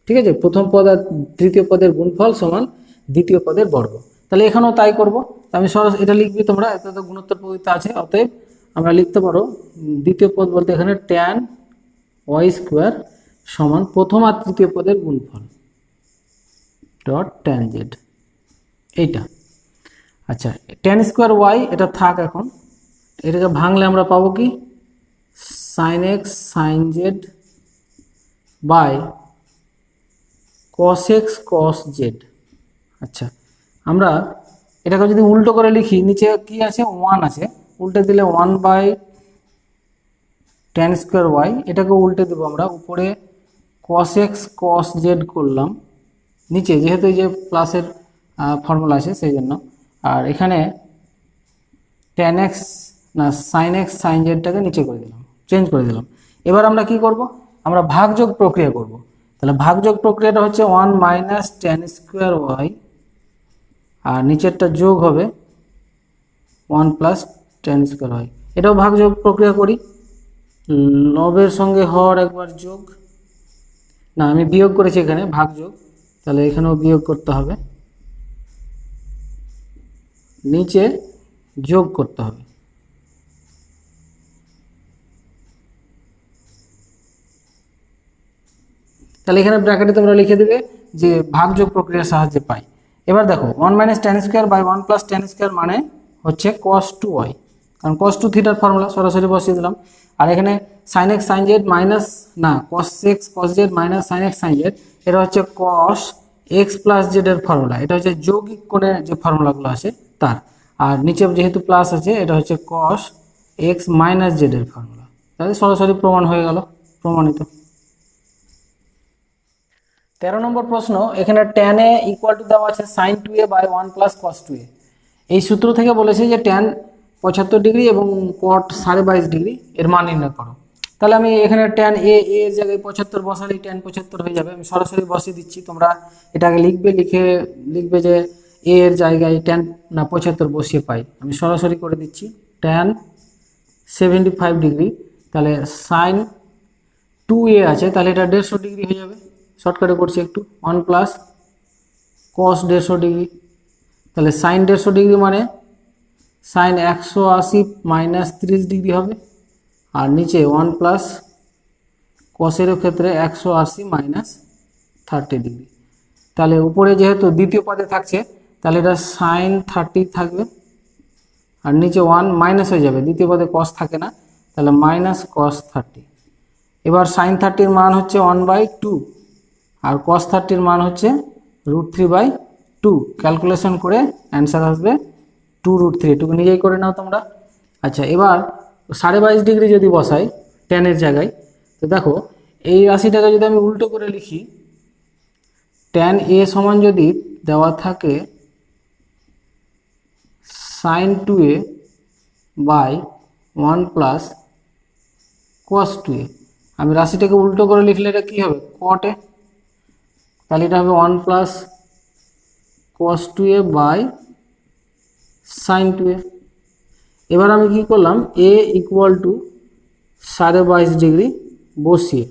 ঠিক আছে, প্রথম পদ আর তৃতীয় পদের গুণফল সমান দ্বিতীয় পদের বর্গ। তাহলে এখানেও তাই করব। আমি সরাসরি এটা লিখবি তোমরা, এত তো গুণোত্তর প্রকৃতি আছে, অতএব আমরা লিখতে পারো দ্বিতীয় পদ বলতে এখানে tan y স্কোয়ার সমান প্রথম আর তৃতীয় পদের গুণফল ডট tan z এইটা। আচ্ছা, tan স্কোয়ার y এটা থাক, এখন এটাকে ভাঙলে আমরা পাবো কি sin x sin z by cos x cos z। আচ্ছা, আমরা এটাকে যদি উল্টো করে লিখি, নিচে কি আছে 1 আছে, উল্টে দিলে 1 বাই tan স্কোয়ার y, এটাকে উল্টে দেবো আমরা, উপরে cos x cos z করলাম, নিচে যেহেতু এই যে প্লাসের ফর্মুলা আছে সেই জন্য, আর এখানে tan x না sin x sin z টাকে নিচে করে দিলাম, চেঞ্জ করে দিলাম। এবার আমরা কি করব, আমরা ভাগযোগ প্রক্রিয়া করব। তাহলে ভাগযোগ প্রক্রিয়াটা হচ্ছে 1 মাইনাস tan স্কোয়ার y আর নিচেরটা যোগ হবে 1 প্লাস tan স্কোয়ার y। এটাও ভাগযোগ প্রক্রিয়া করি, লবের সঙ্গে হর একবার যোগ, না আমি বিয়োগ করেছি এখানে ভাগযোগ, তাহলে এখানেও বিয়োগ করতে হবে, নিচে যোগ করতে হবে। তাহলে এখানে ব্র্যাকেটে তোমরা লিখে দেবে যে ভাগযোগ প্রক্রিয়ার সাহায্যে পাই। এবার দেখো 1 minus tan square by 1 plus tan square মানে হচ্ছে cos 2y, কারণ cos 2 থিটার ফর্মুলা সরাসরি বসিয়ে দিলাম। আর এখানে sin x sin z minus না cos x cos z minus sin x sin z, এটা হচ্ছে cos x প্লাস z এর ফর্মুলা, এটা হচ্ছে যৌগিক কোণের যে ফর্মুলাগুলো আছে তার। আর নিচে যেহেতু প্লাস আছে এটা হচ্ছে cos x মাইনাস z এর ফর্মুলা, তাহলে সরাসরি প্রমাণ হয়ে গেল, প্রমাণিত। 13 নম্বর প্রশ্ন, এখানে tan a ইকুয়াল টু দেওয়া আছে sin 2a by 1 plus cos 2a। এই সূত্র থেকে বলেছে যে tan 75 ডিগ্রি এবং cot 22.5 ডিগ্রি এর মান নির্ণয় করো। তাহলে আমি এখানে tan a এর জায়গায় 75 বসালেই tan 75 হয়ে যাবে, আমি সরাসরি বসিয়ে দিচ্ছি। তোমরা এটাকে লিখবে যে a এর জায়গায় tan 75 বসিয়ে পাই, আমি সরাসরি করে দিচ্ছি tan 75 ডিগ্রি, তাহলে sin 2a আছে, তাহলে এটা 150 ডিগ্রি হয়ে যাবে, শর্টকাটে করছি একটু, 1 প্লাস cos 150 ডিগ্রি, তাহলে sin 150 ডিগ্রি মানে sin 180 মাইনাস 30 ডিগ্রি হবে, আর নিচে 1 প্লাস cos-এর ক্ষেত্রে 180 মাইনাস 30 ডিগ্রি। তাহলে উপরে যেহেতু দ্বিতীয় পদে থাকছে তাহলে এটা sin 30 থাকবে, আর নিচে 1 মাইনাস হয়ে যাবে, দ্বিতীয় পদে cos থাকে না, তাহলে মাইনাস cos 30। এবার sin 30 এর মান হচ্ছে 1/2 আর cos 30 এর মান হচ্ছে √3/2, ক্যালকুলেশন করে অ্যান্সার আসবে 2√3, এটুকু নিজেই করে নাও তোমরা। আচ্ছা, এবার 22.5 ডিগ্রি যদি বসাই tan এর জায়গায়, তো দেখো এই রাশিটাকে যদি আমি উল্টো করে লিখি, tan a সমান যদি দেওয়া থাকে sin 2a by 1 plus cos 2a, আমি রাশিটাকে উল্টো করে লিখলে এটা কী হবে, cot a, তাহলে এটা হবে 1 plus cos 2a by sin 2a। এবার আমি কি করলাম, a ইকুয়াল টু 22.5 ডিগ্রি বসিয়ে,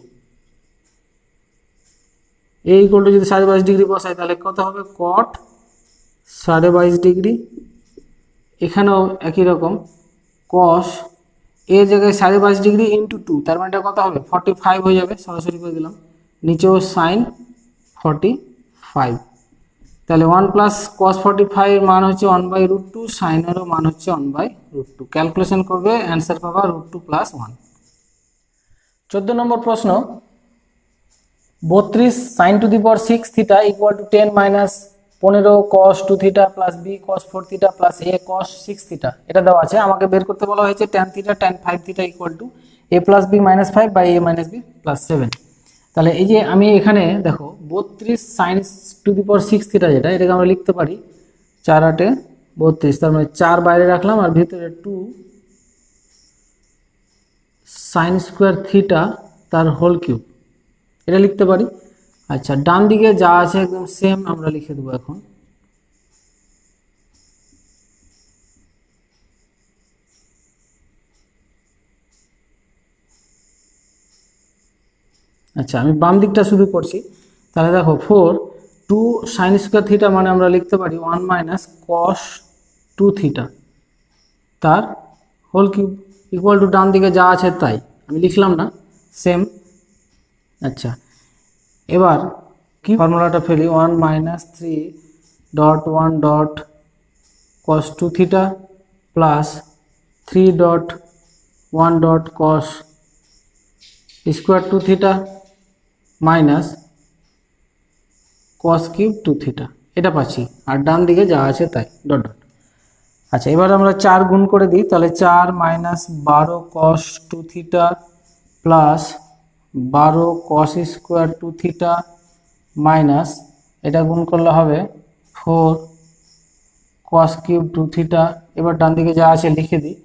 a ইকুয়াল টু যদি 22.5 ডিগ্রি বসাই তাহলে কত হবে, cot 22.5 ডিগ্রি, এখানেও একই রকম cos a জায়গায় 22.5 ডিগ্রি ইন্টু 2, তার মানে এটা কত হবে 45 হয়ে যাবে, সরাসরি করে দিলাম, নিচেও sin 45, তাহলে 1 প্লাস cos 45 এর মান হচ্ছে 1/√2, sin এরও মান হচ্ছে 1/√2, ক্যালকুলেশন করবে অ্যান্সার পাবা √2 + 1। 14 নম্বর প্রশ্ন, 32 sin to the power 6 theta equal to 10 minus 15 cos 2 theta plus b cos 4 theta plus a cos 6 theta, এটা দেওয়া আছে। আমাকে বের করতে বলা হয়েছে tan theta tan 5 theta equal to a plus b minus 5 by a minus b plus 7। তাহলে এই যে আমি এখানে দেখো 32 sin to the power 6 theta যেটা, এটাকে আমরা লিখতে পারি 4 8 32, তার মানে 4 বাইরে রাখলাম আর ভিতরে 2 sin স্কোয়ার থিটা তার হোল কিউব, এটা লিখতে পারি। আচ্ছা, ডান দিকে যা আছে একদম সেম আমরা লিখে দেবো এখন। আচ্ছা, আমি বাম দিকটা শুরু করছি, তাহলে দেখো 4 2 sin স্কোয়ার থিটা মানে আমরা লিখতে পারি 1 মাইনাস cos 2 থিটা তার হোল কিউব ইকুয়াল টু ডান দিকে যা আছে তাই আমি লিখলাম না, সেম। আচ্ছা, এবার কি ফর্মুলাটা ফেলি, 1 minus 3.1 dot cos 2 theta plus 3.1 dot cos square 2 theta minus cos cube 2 theta, এটা পাচ্ছি, আর ডান দিকে যা আছে তাই ডট ডট। আচ্ছা, এবার আমরা 4 গুণ করে দিই, তাহলে 4 minus 12 cos 2 theta plus 12 cos square 2 theta minus এটা গুণ করলে হবে 4 cos কিউব 2 থিটা। এবার ডান দিকে যা আছে লিখে দিই,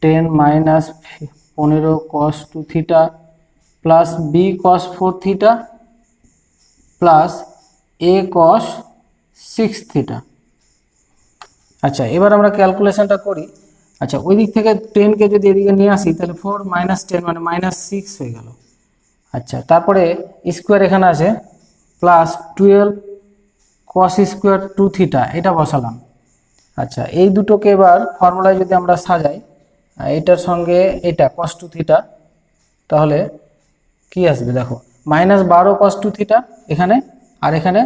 10 minus 15 cos 2 theta plus b cos 4 theta plus a cos 6 theta. আচ্ছা, এবার আমরা ক্যালকুলেশনটা করি। আচ্ছা, ওই দিক থেকে 10কে যদি এদিকে নিয়ে আসি তাহলে 4 মাইনাস 10 মানে মাইনাস 6 হয়ে গেল। আচ্ছা, তারপরে স্কোয়ার এখানে আছে প্লাস 12 cos স্কোয়ার 2 থিটা, এটা বসালাম। আচ্ছা, এই দুটোকে এবার ফর্মুলায় যদি আমরা সাজাই, এটার সঙ্গে এটা cos 2 থিটা, তাহলে কি আসবে দেখো -12 cos 2 থিটা এখানে, আর এখানে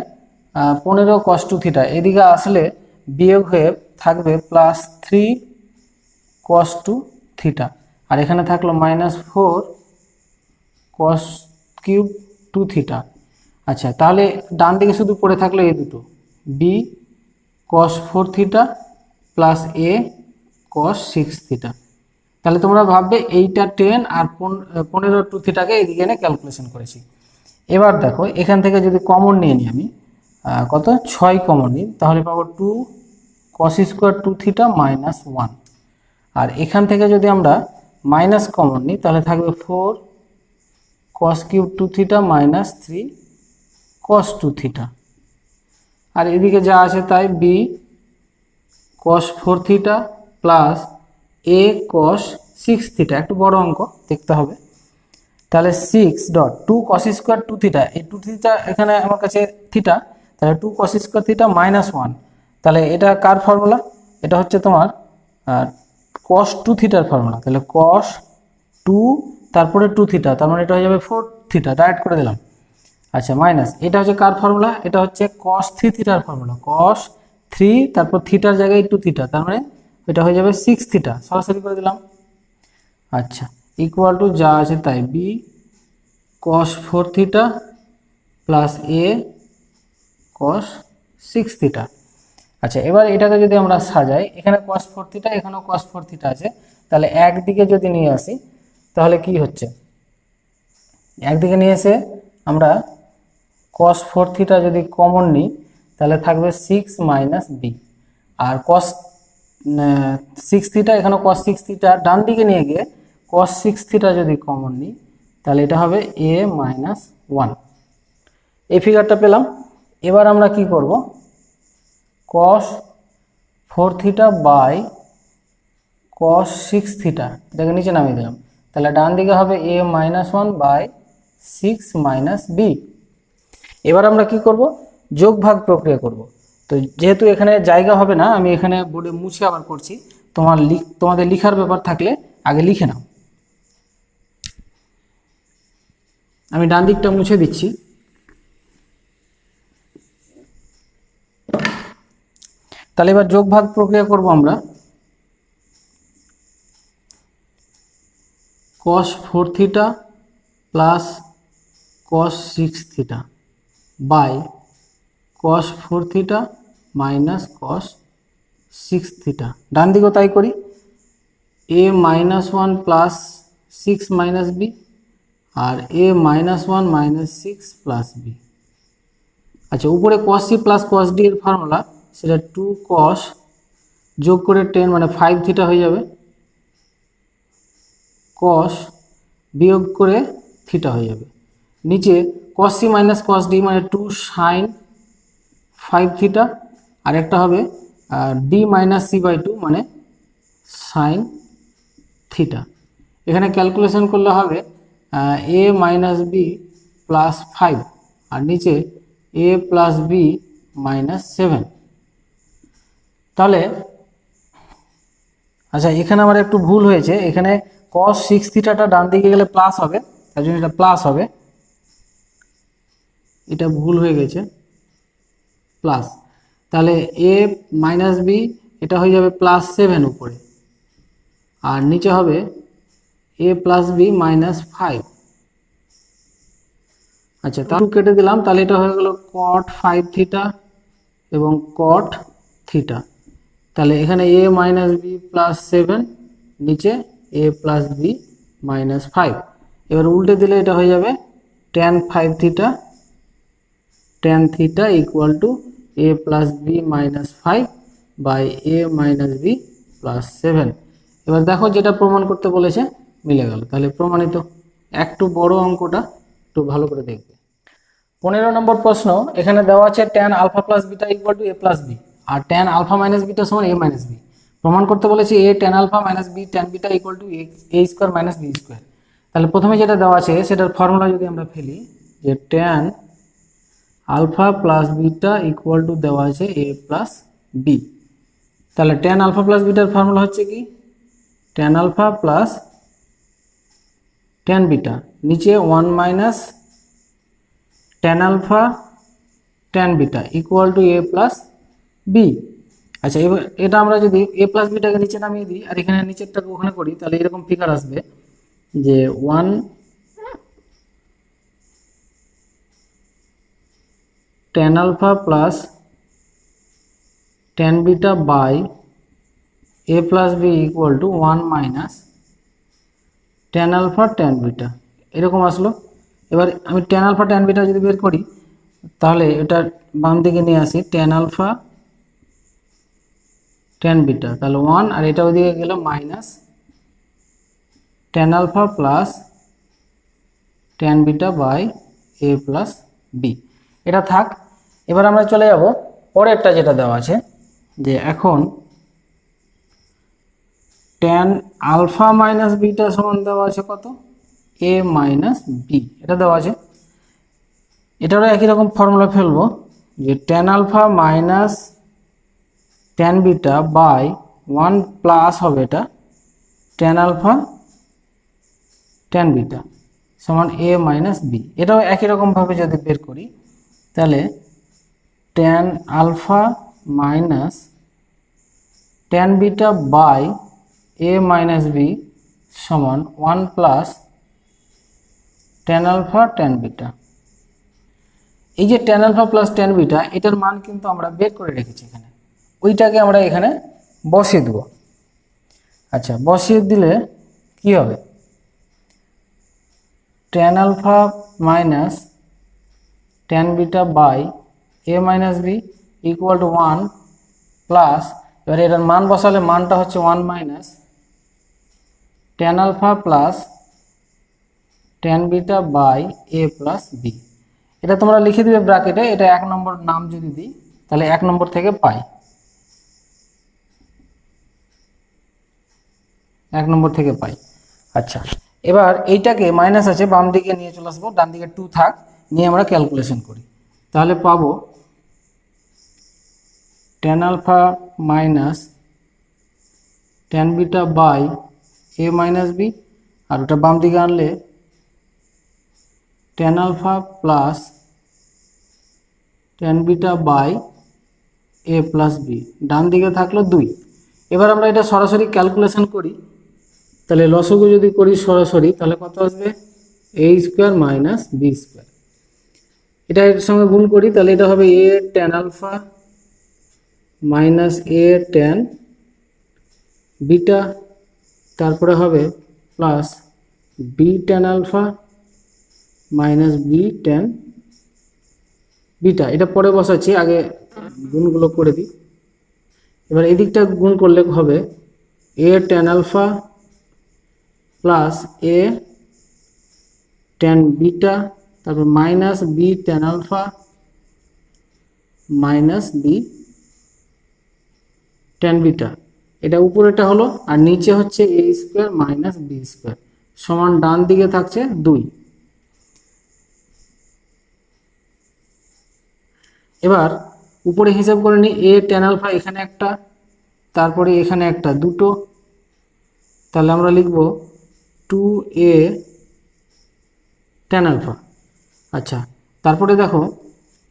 15 cos 2 থিটা, এদিকে আসলে বিয়োগ হয়ে থাকবে +3 cos 2 থিটা, আর এখানে থাকলো -4 cos কিউব 2 থিটা। আচ্ছা, তাহলে ডান দিকে শুধু পড়ে থাকলো এই দুটো, b cos 4 theta plus a cos 6 theta. তাহলে তোমরা ভাববে এইটা 10 আর 15 2 থিটাকে এদিকে এনে ক্যালকুলেশন করেছি। এবার দেখো এখান থেকে যদি কমন নিয়ে নিই আমি, কত 6 কমন নিই, তাহলে পাবো 2 cos স্কোয়ার 2 থিটা -1। আর এখান থেকে যদি আমরা মাইনাস কমন নিই তাহলে থাকবে 4 cos cube 2 theta -3 cos 2 theta. আর এদিকে যা আছে তাই b cos 4 theta plus a cos 6 theta, একটু বড় অঙ্ক দেখতে হবে। তাহলে 6 ডট 2 cos স্কোয়ার 2 থিটা, এই 2 থিটা এখানে আমার কাছে থিটা, তাহলে 2 cos স্কোয়ার থিটা -1। তাহলে এটা কার ফর্মুলা? এটা হচ্ছে তোমার cos 2 থিটার ফর্মুলা। তাহলে cos 2 তারপরে 2 থিটা, তার মানে এটা হয়ে যাবে 4 থিটা, ডাইরেক্ট করে দিলাম। আচ্ছা, মাইনাস এটা হচ্ছে কার ফর্মুলা? এটা হচ্ছে cos 3 থিটার ফর্মুলা। cos 3 তারপর থিটার জায়গায় 2 থিটা, তার মানে এটা হয়ে যাবে 6 থিটা, সরাসরি করে দিলাম। আচ্ছা, ইকুয়াল টু যা আছে তাই b cos 4 theta plus a cos 6 theta. আচ্ছা, এবার এটাকে যদি আমরা সাজাই, এখানে cos 4 থিটা, এখানেও cos 4 থিটা আছে, তাহলে একদিকে যদি নিয়ে আসি তাহলে কি হচ্ছে, একদিকে নিয়ে এসে আমরা cos 4 থিটা যদি কমন নিই তাহলে থাকবে 6 - b, আর cos 6 থিটা, এখানে cos 6 থিটা ডান দিকে নিয়ে গিয়ে cos 6 থিটা যদি কমন নিই তাহলে এটা হবে a - 1। এই ফিগারটা পেলাম। এবার আমরা কি করব, cos 4 theta by cos 6 theta এটাকে নিচে নামিয়ে দিলাম, তাহলে ডান দিকে হবে a - 1 বাই 6 - b। এবার আমরা কি করব, যোগ ভাগ প্রক্রিয়া করব। তো যেহেতু এখানে জায়গা হবে না, আমি এখানে বোর্ডে মুছে আবার করছি, তোমাদের লিখার ব্যাপার থাকলে আগে লিখে নাও। আমি ডান দিকটা মুছে দিচ্ছি। তাহলে এবার যোগ ভাগ প্রক্রিয়া করব আমরা। cos 4 theta plus cos 6 theta by cos 4 theta minus cos 6 theta, ডান দিকেও তাই করি, a - 1 প্লাস 6 - b আর a - 1 - 6 প্লাস b। আচ্ছা, উপরে cos c plus cos d এর ফর্মুলা, সেটা 2 cos যোগ করে 10 মানে 5 থিটা হয়ে যাবে, cos বিয়োগ করে থিটা হয়ে যাবে, নিচে cos c minus cos d মানে 2 sin 5 থিটা, আর একটা হবে d মাইনাস c বাই 2 মানে sin থিটা। এখানে ক্যালকুলেশন করলে হবে a মাইনাস b প্লাস 5 আর নিচে a প্লাস b মাইনাস 7। তাহলে আচ্ছা, এখানে আমার একটু ভুল হয়েছে, এখানে cos 6 থিটাটা ডান দিকে গেলে প্লাস হবে, তার জন্য এটা প্লাস হবে, এটা ভুল হয়ে গেছে, প্লাস। তাহলে a মাইনাস b এটা হয়ে যাবে +7 উপরে, আর নিচে হবে a প্লাস b মাইনাস 5। আচ্ছা, তাহলে কেটে দিলাম, তাহলে এটা হয়ে গেল cot 5 থিটা এবং cot থিটা। তাহলে এখানে a মাইনাস b প্লাস 7, নিচে a প্লাস b মাইনাস 5। এবার উল্টে দিলে এটা হয়ে যাবে tan 5 theta, tan theta equal to a plus b minus 5 by a minus b plus 7। এবার দেখো যেটা প্রমাণ করতে বলেছে মিলে গেল, তাহলে প্রমাণিত। একটু বড় অঙ্কটা একটু ভালো করে দেখবে। 15 নম্বর প্রশ্ন, এখানে দেওয়া আছে tan alpha plus beta equal to a plus b, আর tan আলফা মাইনাস বিটা সমান a মাইনাস b। প্রমাণ করতে বলেছে a tan alpha minus b tan beta equal to a square minus b square. তাহলে প্রথমে যেটা দেওয়া আছে সেটার ফর্মুলা যদি আমরা ফেলি, যে tan alpha plus beta equal to দেওয়া আছে a প্লাস b। তাহলে tan আলফা প্লাস বিটার ফর্মুলা হচ্ছে কি, tan alpha plus tan beta, নিচে 1 minus tan alpha tan beta equal to a plus b. আচ্ছা, এবার এটা আমরা যদি a প্লাস বিটাকে নিচে নামিয়ে দিই আর এখানে নিচেরটাকে ওখানে করি, তাহলে এরকম ফিগার আসবে যে 1 tan alpha plus tan beta by a plus b equal to 1 minus tan alpha tan beta, এরকম আসলো। এবার আমি tan আলফা tan বিটা যদি বের করি, তাহলে এটা বাম দিকে নিয়ে আসি tan আলফা tan বিটা, তাহলে 1 আর এটা ওইদিকে গেল minus tan alpha plus tan beta by a plus b, এটা থাক। এবার আমরা চলে যাব পরেরটা যেটা দেওয়া আছে, যে এখন tan আলফা মাইনাস বিটা সমান দেওয়া আছে কত, a মাইনাস বি, এটা দেওয়া আছে। এটারও একই রকম ফর্মুলা ফেলবো, যে tan alpha minus tan beta by 1 plus হবে এটা tan আলফা tan বিটা সমান a মাইনাস বি। এটাও একই রকমভাবে যদি বের করি, তাহলে tan alpha minus tan beta by a minus b সমান 1 plus tan alpha tan beta. এই যে tan alpha plus tan beta, এটার মান কিন্তু আমরা বের করে রেখেছি এখানে, ওইটাকে আমরা এখানে বসিয়ে দেব। আচ্ছা, বসিয়ে দিলে কি হবে, tan alpha minus tan beta by a minus b equal to 1 plus, এবার এটার মান বসালে মানটা হচ্ছে 1 minus tan alpha plus tan beta by a plus b. এটা তোমরা লিখে দিবে ব্র্যাকেটে, এটা 1 নম্বর নাম যদি দিই তাহলে 1 নম্বর থেকে পাই, 1 নম্বর থেকে পাই। আচ্ছা, এবার এইটাকে মাইনাস আছে বাম দিকে নিয়ে চলে আসবো, ডান দিকে 2 থাক, নিয়ে আমরা ক্যালকুলেশন করি, তাহলে পাবো tan alpha minus tan beta by a minus b, আর ওটা বাম দিকে আনলে tan alpha plus tan beta by a plus b, ডান দিকে থাকলো 2। এবার আমরা এটা সরাসরি ক্যালকুলেশন করি, তাহলে লসগু যদি করি সরাসরি, তাহলে কত আসবে a square minus b square. এটা এর সঙ্গে গুণ করি, তাহলে এটা হবে a tan alpha minus a tan beta, তারপরে হবে plus b tan alpha minus b tan beta. এটা পরে বসাচ্ছি, আগে গুণগুলো করে দিই। এবার এদিকটা গুণ করলে হবে a tan alpha plus a tan beta, তারপর minus b tan alpha minus b tan beta, এটা উপরেটা হলো, আর নিচে হচ্ছে a square minus b square সমান ডান দিকে থাকছে 2। এবার উপরে হিসাব করে নিই, a tan আলফা এখানে একটা, তারপরে এখানে একটা, দুটো, তাহলে আমরা লিখব 2a tan আলফা। আচ্ছা, তারপরে দেখো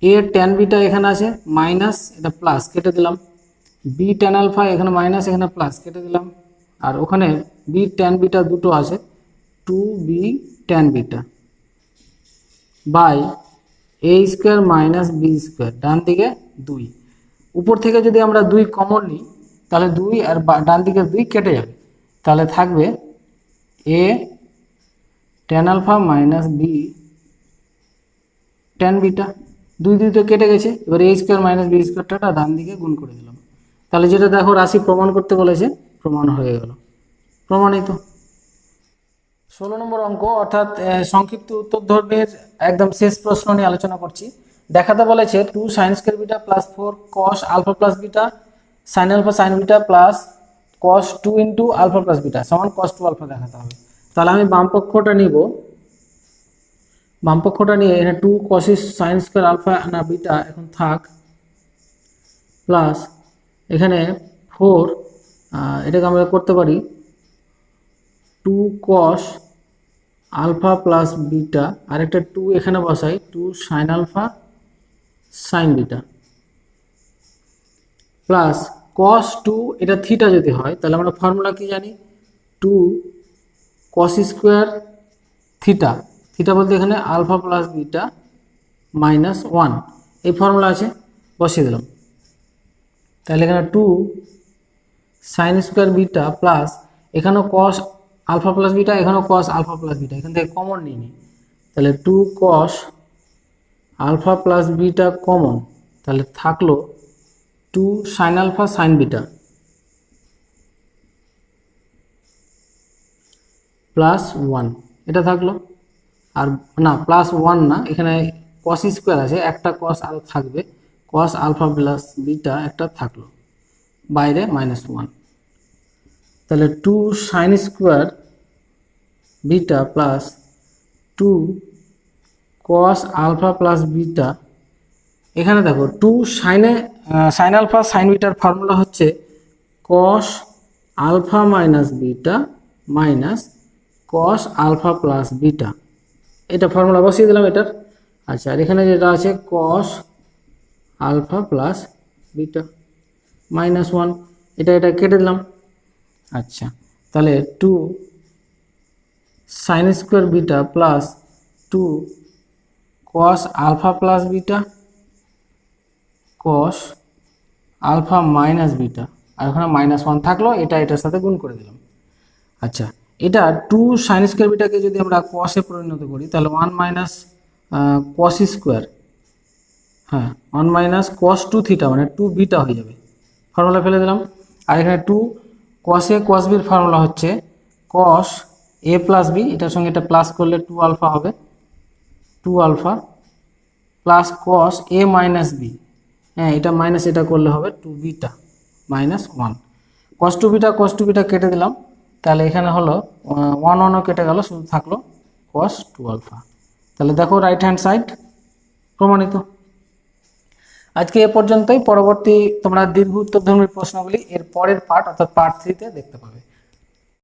a tan বিটা এখানে আছে মাইনাস, এটা প্লাস কেটে দিলাম, b tan আলফা এখানে মাইনাস এখানে প্লাস কেটে দিলাম, আর ওখানে b tan বিটা দুটো আছে 2b tan beta by a square minus b square, ডান দিকে 2। উপর থেকে যদি আমরা 2 কমন নিই, তাহলে 2 আর ডান দিকে 2 কেটে যাবে, তাহলে থাকবে a tan alpha minus b tan beta, 2 2 তো কেটে গেছে। এবার a স্কোয়ার মাইনাস বি স্কোয়ারটা ডান দিকে গুণ করে দিলাম, তাহলে যেটা দেখো রাশি প্রমাণ করতে বলেছে, প্রমাণ হয়ে গেল, প্রমাণিত। 16 নম্বর অঙ্ক, অর্থাৎ সংক্ষিপ্ত উত্তর ধর্মের একদম শেষ প্রশ্ন নিয়ে আলোচনা করছি। দেখাতে বলেছে 2 sin square beta plus 4 cos alpha plus beta sin alpha sin beta plus cos 2 into alpha plus beta সমান cos 2 আলফা দেখাতে হবে। তাহলে আমি বাম পক্ষটা নিব, বাম পক্ষটা নিয়ে এখানে 2 cos sin স্কয়ার আলফা না বিটা এখন থাক, প্লাস এখানে 4, এটাকে আমরা করতে পারি 2 cos আলফা প্লাস বিটা, আর একটা 2 এখানে বসাই, 2 sine alpha sine beta plus cos 2, এটা থিটা যদি হয় তাহলে আমরা ফর্মুলা কি জানি, 2 কস স্কোয়ার থিটা, থিটা বলতে এখানে আলফা প্লাস বিটা মাইনাস 1, এই ফর্মুলা আছে, বসিয়ে দিলাম। তাহলে এখানে 2 সাইন স্কোয়ার বিটা প্লাস এখানেও কস আলফা প্লাস বিটা, এখানেও কস আলফা প্লাস বিটা, এখান থেকে কমন নিয়ে নিই, তাহলে 2 cos alpha plus beta common, তাহলে থাকলো 2 sine alpha sine beta plus 1, এটা থাকলো। আর না প্লাস 1 না, এখানে কস স্কোয়ার আছে, একটা কস আরও থাকবে, কস আলফা প্লাস বিটা একটা থাকলো, বাইরে -1, তাহলে 2 sine square beta plus 2 cos alpha plus beta, এখানে দেখো 2 সাইন আলফা সাইন বিটার ফর্মুলা হচ্ছে cos alpha minus beta minus cos alpha plus beta, এটা ফর্মুলা বসিয়ে দিলাম এটার। আচ্ছা, আর এখানে যেটা আছে কস আলফা প্লাস বিটা -1, এটা কেটে দিলাম। আচ্ছা, তাহলে 2 sine square beta plus 2 cos alpha plus beta cos alpha minus beta, আর ওখানে -1 থাকলো, এটার সাথে গুণ করে দিলাম। আচ্ছা, এটা 2 সাইন স্কোয়ার বিটাকে যদি আমরা কসে পরিণত করি তাহলে 1 মাইনাস কস স্কোয়ার, হ্যাঁ 1 মাইনাস কস 2 থিটা মানে 2 বিটা হয়ে যাবে, ফর্মুলা ফেলে দিলাম। আর এখানে 2 কসে কস বির ফর্মুলা হচ্ছে কস এ প্লাস বি, এটার সঙ্গে এটা প্লাস করলে 2 আলফা হবে, 2 আলফা প্লাস কস এ মাইনাস বি, হ্যাঁ এটা মাইনাস এটা করলে হবে 2 বিটা -1, কস 2 বিটা কেটে দিলাম, তাহলে এখানে হলো 1 কেটে গেল, শুধু থাকলো কস 2 আলফা। তাহলে দেখো রাইট হ্যান্ড সাইড প্রমাণিত। আজকে এ পর্যন্তই, পরবর্তী তোমরা দীর্ঘ উত্তরধর্মী প্রশ্নগুলি এর পরের পার্ট অর্থাৎ পার্ট 3-তে দেখতে পাবে।